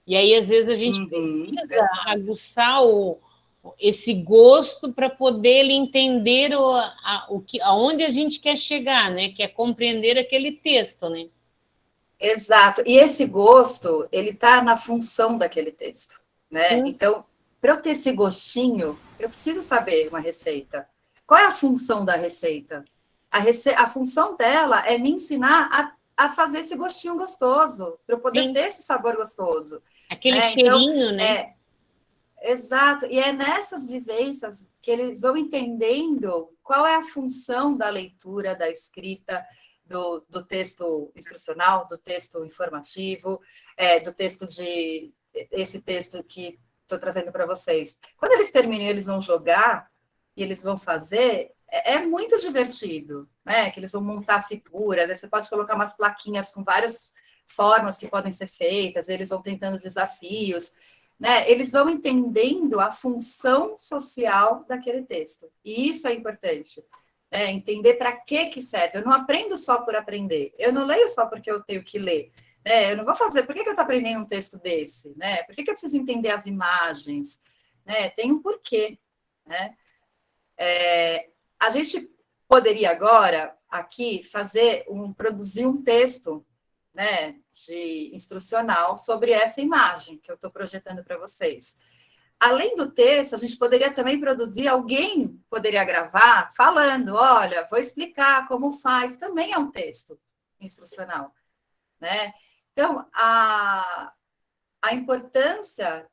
E aí, às vezes, a gente precisa aguçar esse gosto para poder ele entender aonde a gente quer chegar, né? Que é compreender aquele texto, né? Exato. E esse gosto, ele está na função daquele texto, né? Sim. Então, para eu ter esse gostinho, eu preciso saber uma receita. Qual é a função da receita? A função dela é me ensinar a fazer esse gostinho gostoso, para eu poder ter esse sabor gostoso. Aquele cheirinho, então, né? Exato. E é nessas vivências que eles vão entendendo qual é a função da leitura, da escrita, do texto instrucional, do texto informativo, do texto esse texto que estou trazendo para vocês. Quando eles terminam, eles vão jogar e eles vão fazer, é muito divertido, né? Que eles vão montar figuras, aí você pode colocar umas plaquinhas com várias formas que podem ser feitas, eles vão tentando desafios, né? Eles vão entendendo a função social daquele texto. E isso é importante. Entender para que serve. Eu não aprendo só por aprender. Eu não leio só porque eu tenho que ler. Eu não vou fazer. Por que eu estou aprendendo um texto desse? Por que eu preciso entender as imagens? Tem um porquê. A gente poderia agora, aqui, produzir um texto, de instrucional sobre essa imagem que eu estou projetando para vocês. Além do texto, a gente poderia também produzir, alguém poderia gravar falando, olha, vou explicar como faz, também é um texto instrucional, né? Então, a importância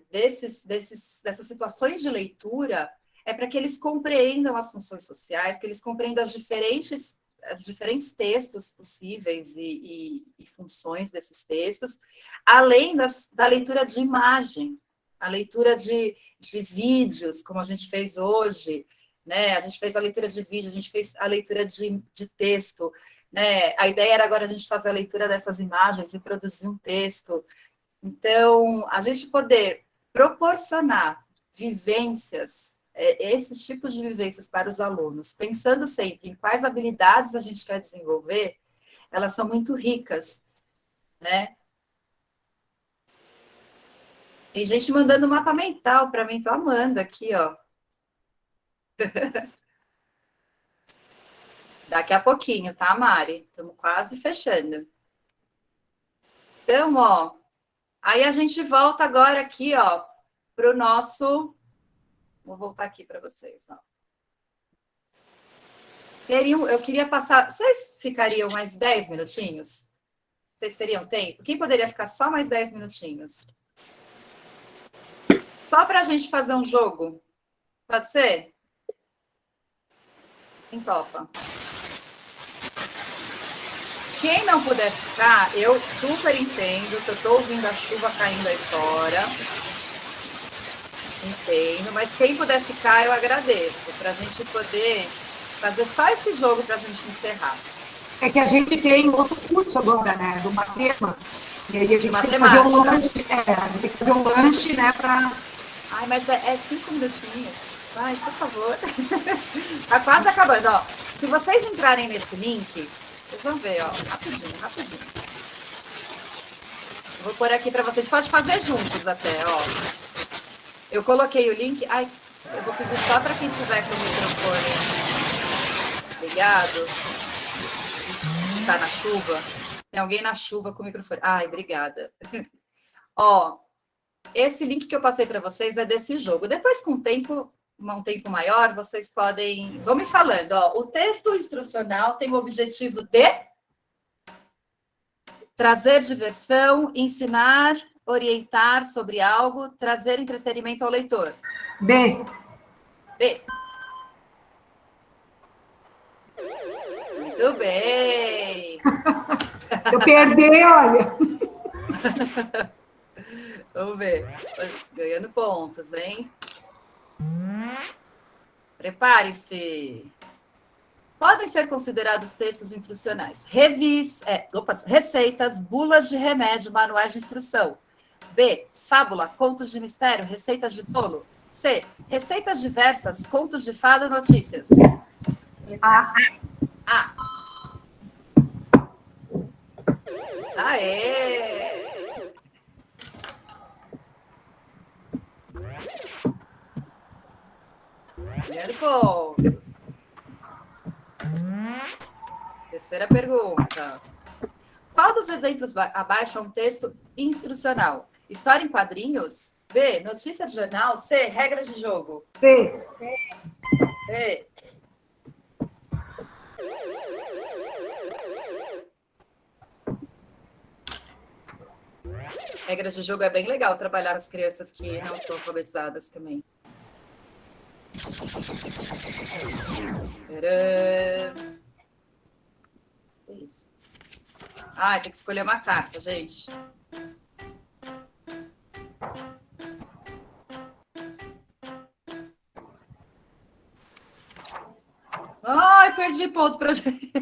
dessas situações de leitura é para que eles compreendam as funções sociais, que eles compreendam os diferentes textos possíveis e funções desses textos, além da leitura de imagem, a leitura de vídeos, como a gente fez hoje, né? A gente fez a leitura de vídeo, a gente fez a leitura de texto, né? A ideia era agora a gente fazer a leitura dessas imagens e produzir um texto. Então, a gente poder proporcionar vivências, esses tipos de vivências para os alunos, pensando sempre em quais habilidades a gente quer desenvolver, elas são muito ricas, né? Tem gente mandando mapa mental para mim, tô amando aqui, ó. Daqui a pouquinho, tá, Mari? Estamos quase fechando. Então, ó, aí a gente volta agora aqui, ó, para o nosso... Vou voltar aqui para vocês, ó. Eu queria passar... Vocês ficariam mais 10 minutinhos? Vocês teriam tempo? Quem poderia ficar só mais 10 minutinhos? Só para a gente fazer um jogo. Pode ser? Quem topa? Quem não puder ficar, eu super entendo, que eu estou ouvindo a chuva caindo aí fora. Entendo, mas quem puder ficar, eu agradeço, para a gente poder fazer só esse jogo para a gente encerrar. É que a gente tem outro curso agora, né, do Matema, e aí a gente tem que fazer um lanche, a gente tem que fazer um lanche, né, para... Ai, mas é 5 minutinhos. Ai, por favor. Tá quase acabando, ó. Se vocês entrarem nesse link, vocês vão ver, ó, rapidinho. Vou pôr aqui para vocês, pode fazer juntos até, ó. Eu coloquei o link. Ai, eu vou pedir só para quem tiver com o microfone ligado. Tá na chuva. Tem alguém na chuva com o microfone. Ai, obrigada. Ó, esse link que eu passei para vocês é desse jogo. Depois, com um tempo maior, vocês podem... Vão me falando, ó. O texto instrucional tem o objetivo de trazer diversão, ensinar, orientar sobre algo, trazer entretenimento ao leitor. B. Muito bem. Se eu perder, olha. Vamos ver. Ganhando pontos, hein? Prepare-se. Podem ser considerados textos instrucionais. Receitas, bulas de remédio, manuais de instrução. B. Fábula, contos de mistério, receitas de bolo. C. Receitas diversas, contos de fada, notícias. A. Aê! Primeiro ponto. Terceira pergunta. Qual dos exemplos abaixo é um texto instrucional? História em quadrinhos? B. Notícia de jornal? C. Regras de jogo? C. Regras de jogo é bem legal trabalhar as crianças que não estão alfabetizadas também. Isso. Tem que escolher uma carta, gente. Ai, perdi ponto pra gente.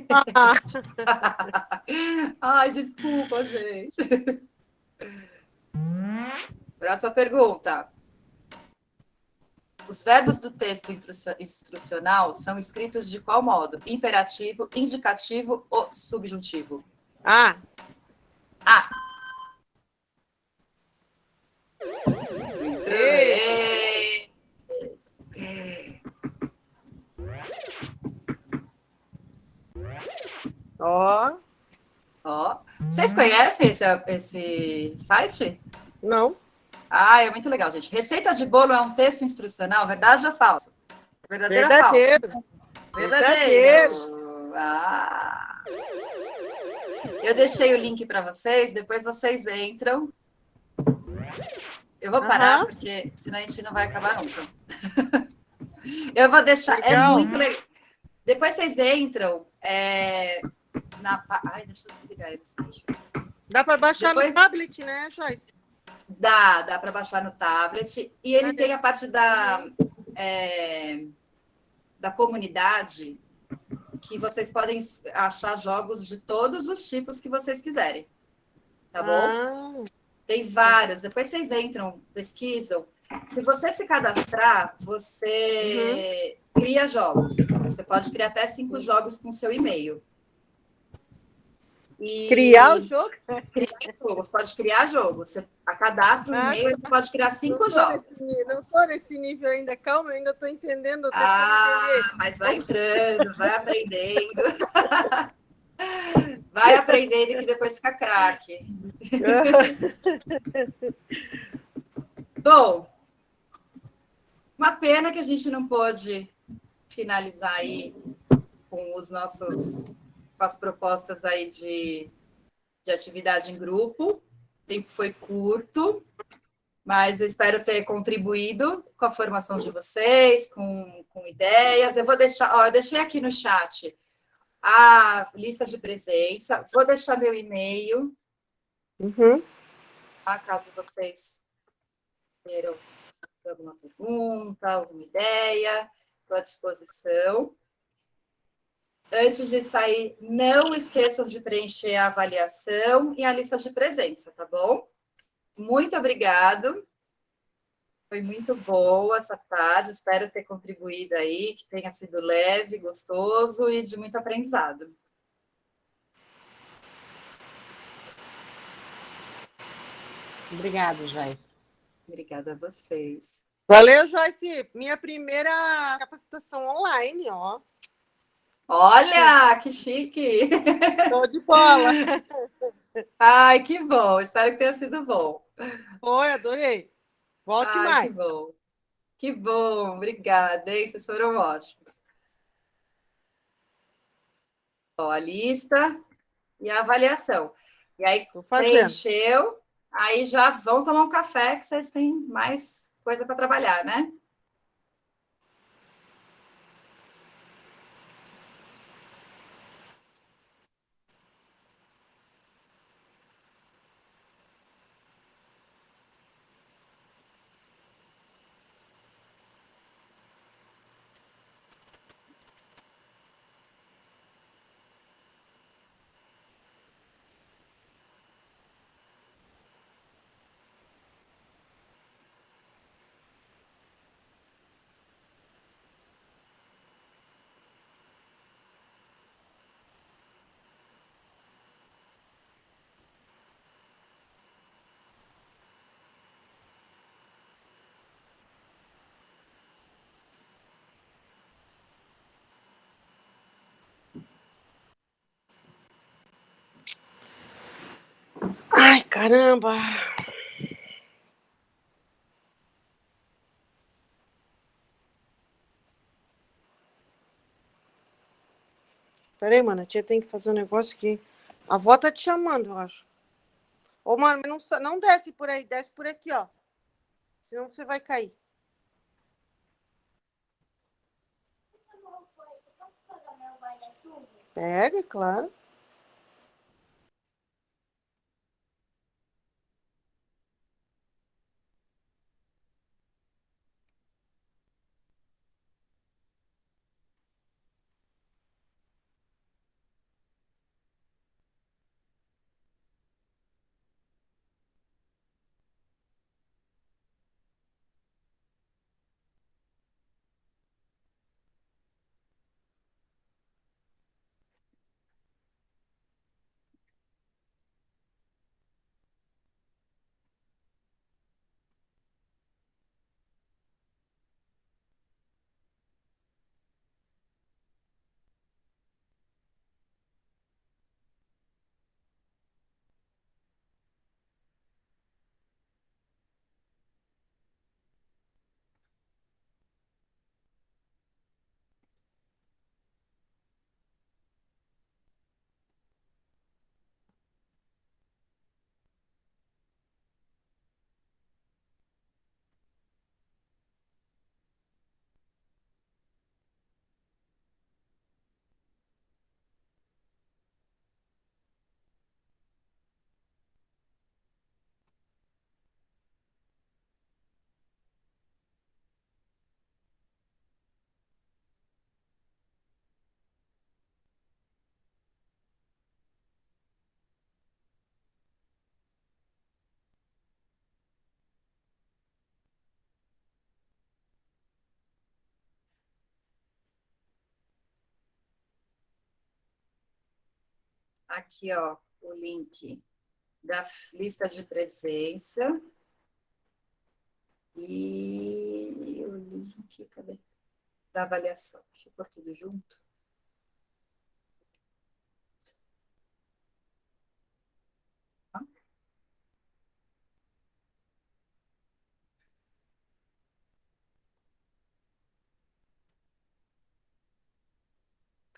Ai, desculpa, gente. Próxima pergunta. Os verbos do texto instrucional são escritos de qual modo? Imperativo, indicativo ou subjuntivo? A. Muito bem. Ó. Vocês conhecem esse site? Não. É muito legal, gente. Receita de bolo é um texto instrucional, verdade ou falso? Verdadeiro. Verdadeiro. Eu deixei o link para vocês, depois vocês entram. Eu vou parar, porque senão a gente não vai acabar nunca. Eu vou deixar, Legal. é muito legal. Depois vocês entram Ai, deixa eu desligar eles. Dá para baixar no tablet, né, Joyce? Dá para baixar no tablet. E ele tem a parte da comunidade, que vocês podem achar jogos de todos os tipos que vocês quiserem. Tá bom? Tem vários. Depois vocês entram, pesquisam. Se você se cadastrar, você cria jogos. Você pode criar até 5 jogos com seu e-mail. Criar o jogo? Criar jogo. Você pode criar jogos. Você cadastra o e-mail e você pode criar 5 jogos. Não estou nesse nível ainda. Calma, eu ainda estou entendendo. Entender. Mas vai entrando, vai aprendendo. Vai aprendendo que depois fica craque. Bom, uma pena que a gente não pôde finalizar aí com as propostas aí de atividade em grupo. O tempo foi curto, mas eu espero ter contribuído com a formação de vocês, com ideias. Eu vou deixar, eu deixei aqui no chat a lista de presença, vou deixar meu e-mail, caso vocês queiram fazer alguma pergunta, alguma ideia, estou à disposição. Antes de sair, não esqueçam de preencher a avaliação e a lista de presença, tá bom? Muito obrigado. Foi muito boa essa tarde, espero ter contribuído aí, que tenha sido leve, gostoso e de muito aprendizado. Obrigada, Joyce. Obrigada a vocês. Valeu, Joyce. Minha primeira capacitação online, ó. Olha, que chique! Show de bola! Ai, que bom, espero que tenha sido bom. Foi, adorei. Volte mais. Que bom. Que bom, obrigada, hein? Vocês foram ótimos. Ó, a lista e a avaliação. E aí, preencheu, aí já vão tomar um café, que vocês têm mais coisa para trabalhar, né? Ai, caramba! Peraí, mano, a tia tem que fazer um negócio aqui. A avó tá te chamando, eu acho. Ô, mano, não desce por aí, desce por aqui, ó. Senão você vai cair. Pega, claro. aqui, ó, o link da lista de presença e o link, cadê? Da avaliação. Deixa eu pôr tudo junto.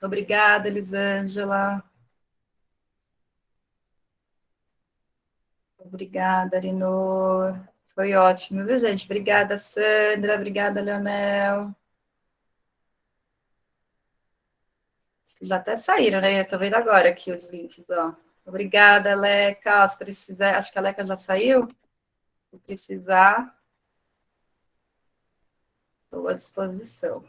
Obrigada, Elisângela. Obrigada, Arinor. Foi ótimo, viu, gente? Obrigada, Sandra. Obrigada, Leonel. Já até saíram, né? Eu tô vendo agora aqui os links, ó. Obrigada, Leca. Se precisar, acho que a Leca já saiu. Se precisar, estou à disposição.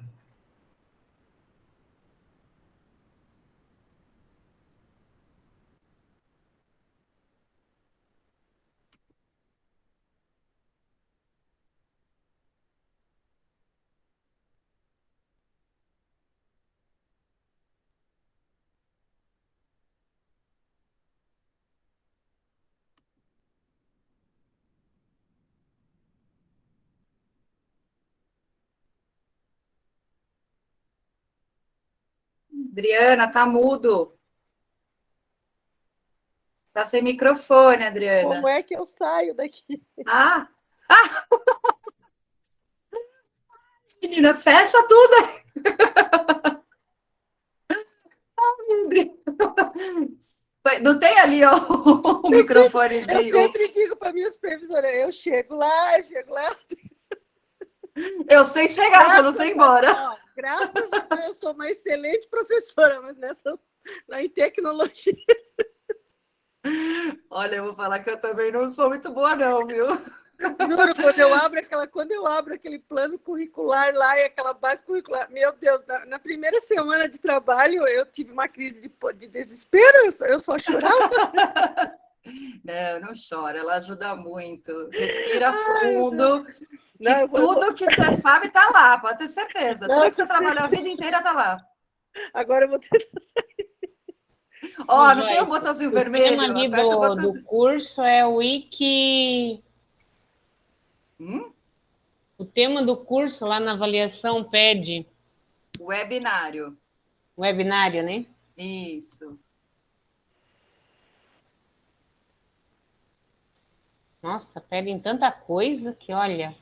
Adriana, tá mudo. Tá sem microfone, Adriana. Como é que eu saio daqui? Ah! Menina, fecha tudo aí. Não tem ali, ó, o microfone. Eu sempre digo para minha supervisora, eu chego lá. Eu sei chegar, eu não sei ir embora. Graças a Deus, eu sou uma excelente professora, mas em tecnologia. Olha, eu vou falar que eu também não sou muito boa, não, viu? Juro, quando eu abro aquele plano curricular lá e aquela base curricular, meu Deus, na primeira semana de trabalho eu tive uma crise de desespero, eu só chorava. Não chora, ela ajuda muito. Respira fundo. Tudo que você sabe está lá, pode ter certeza. Tudo que você trabalhou a vida inteira está lá. Agora eu vou tentar sair. Ó, não tem um botãozinho vermelho? O tema ali do curso é o Wiki... O tema do curso lá na avaliação pede... Webinário. Webinário, né? Isso. Nossa, pedem tanta coisa que, olha...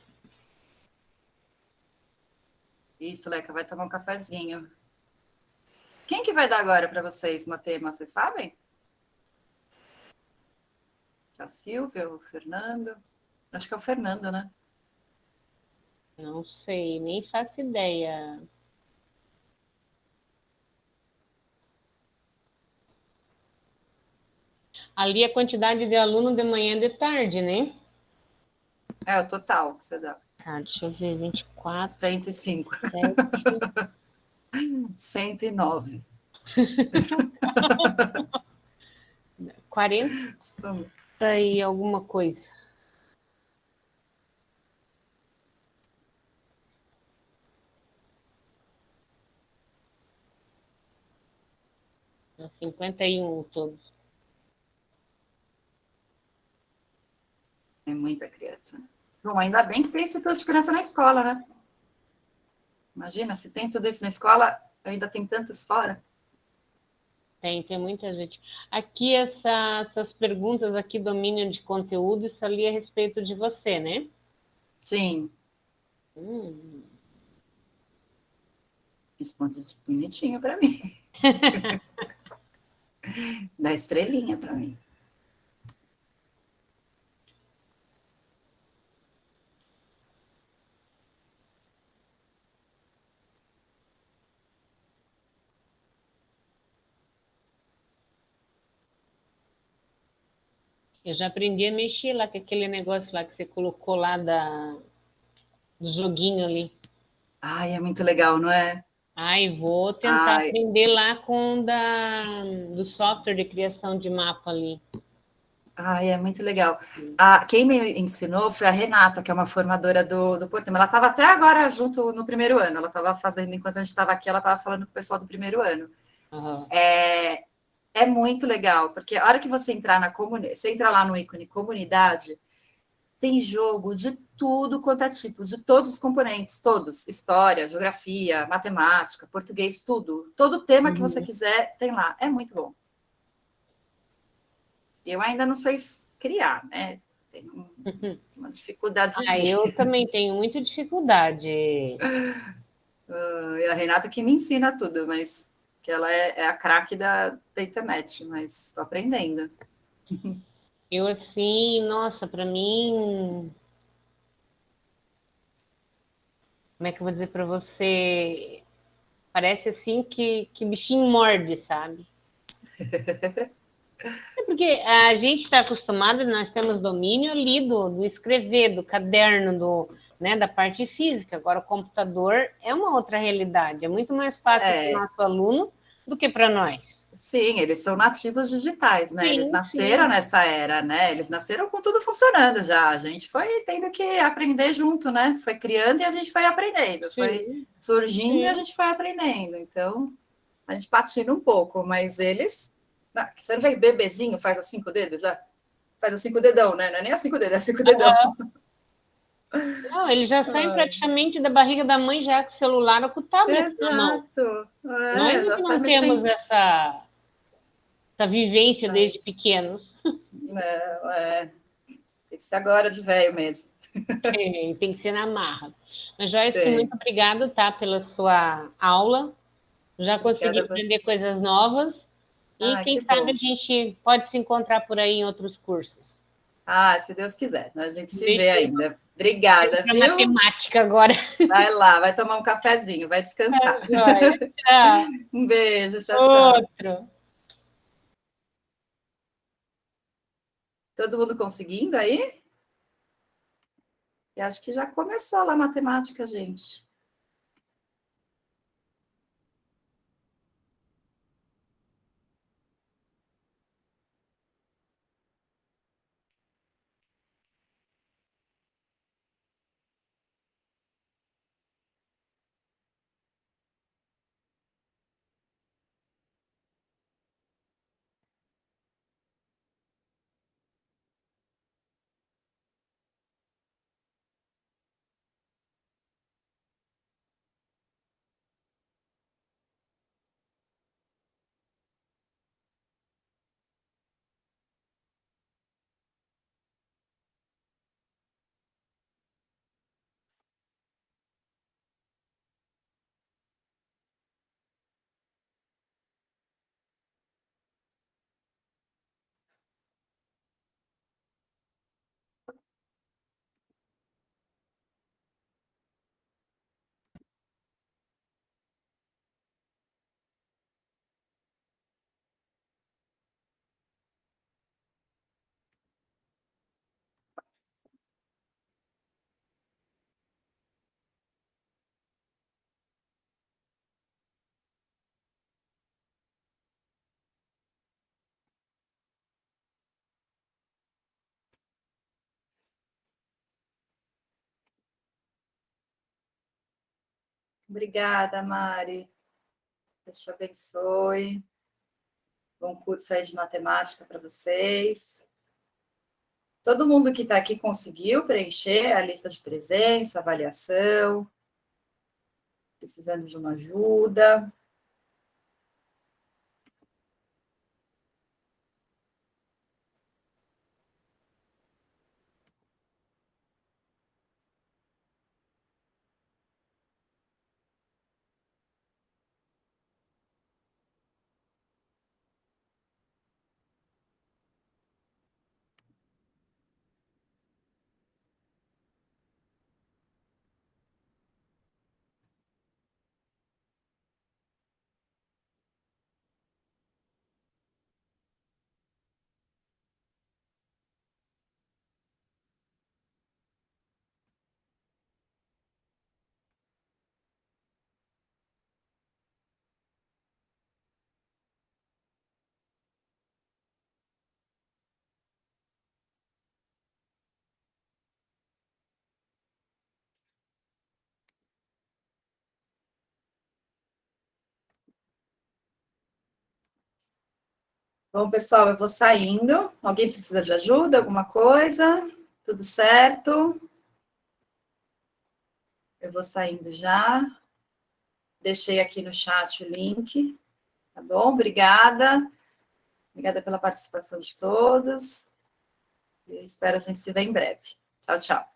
Isso, Leca, vai tomar um cafezinho. Quem que vai dar agora para vocês o tema, vocês sabem? A Silvia, o Fernando? Acho que é o Fernando, né? Não sei, nem faço ideia. Ali a quantidade de aluno de manhã e de tarde, né? É, o total que você dá. Tá, deixa eu ver, 24... 105. 109. 40 e alguma coisa. É 51 todos. É muita criança. Bom, ainda bem que tem esse tanto de criança na escola, né? Imagina, se tem tudo isso na escola, ainda tem tantos fora. Tem muita gente. Aqui, essas perguntas aqui, domínio de conteúdo, isso ali é a respeito de você, né? Sim. Responde bonitinho para mim. Dá estrelinha para mim. Eu já aprendi a mexer lá com aquele negócio lá que você colocou lá do joguinho ali. Ai, é muito legal, não é? Ai, vou tentar aprender lá com do software de criação de mapa ali. Ai, é muito legal. Quem me ensinou foi a Renata, que é uma formadora do Portema. Ela estava até agora junto no primeiro ano. Ela estava fazendo, enquanto a gente estava aqui, ela estava falando com o pessoal do primeiro ano. É muito legal, porque a hora que você entrar na comunidade, você entra lá no ícone comunidade, tem jogo de tudo quanto é tipo, de todos os componentes, todos. História, geografia, matemática, português, tudo. Todo tema que você quiser tem lá. É muito bom. Eu ainda não sei criar, né? Tenho uma dificuldade. Eu também tenho muita dificuldade. E a Renata que me ensina tudo, mas que ela é a craque da internet, mas estou aprendendo. Eu, assim, nossa, para mim. Como é que eu vou dizer para você? Parece assim que bichinho morde, sabe? É porque a gente está acostumado, nós temos domínio ali do escrever, do caderno, né, da parte física. Agora, o computador é uma outra realidade. É muito mais fácil para o nosso aluno do que para nós. Sim, eles são nativos digitais, né? Sim, Eles nasceram nessa era, né? Eles nasceram com tudo funcionando já. A gente foi tendo que aprender junto, né? Foi criando e a gente foi aprendendo. Foi surgindo e a gente foi aprendendo. Então, a gente patina um pouco, mas eles... Você não vê bebezinho, faz assim com o dedo já? Faz assim com o dedão, né? Não é nem assim com o dedo, é assim com o dedão. Não, eles já saem praticamente da barriga da mãe já com o celular ou com o tablet na mão. Nós é que não temos essa vivência desde pequenos. Tem que ser agora de velho mesmo. Tem que ser na marra. Mas, Joyce, muito obrigado, tá, pela sua aula. Já consegui aprender coisas novas. E quem sabe a gente pode se encontrar por aí em outros cursos. Se Deus quiser, a gente se vê ainda. Obrigada, viu? Matemática agora. Vai lá, vai tomar um cafezinho, vai descansar. Tchau. Um beijo, tchau, tchau. Outro. Todo mundo conseguindo aí? Eu acho que já começou lá a matemática, gente. Obrigada, Mari. Deus te abençoe. Bom curso aí de matemática para vocês. Todo mundo que está aqui conseguiu preencher a lista de presença, avaliação, precisando de uma ajuda. Bom, pessoal, eu vou saindo. Alguém precisa de ajuda? Alguma coisa? Tudo certo? Eu vou saindo já. Deixei aqui no chat o link. Tá bom? Obrigada. Obrigada pela participação de todos. Eu espero a gente se ver em breve. Tchau, tchau.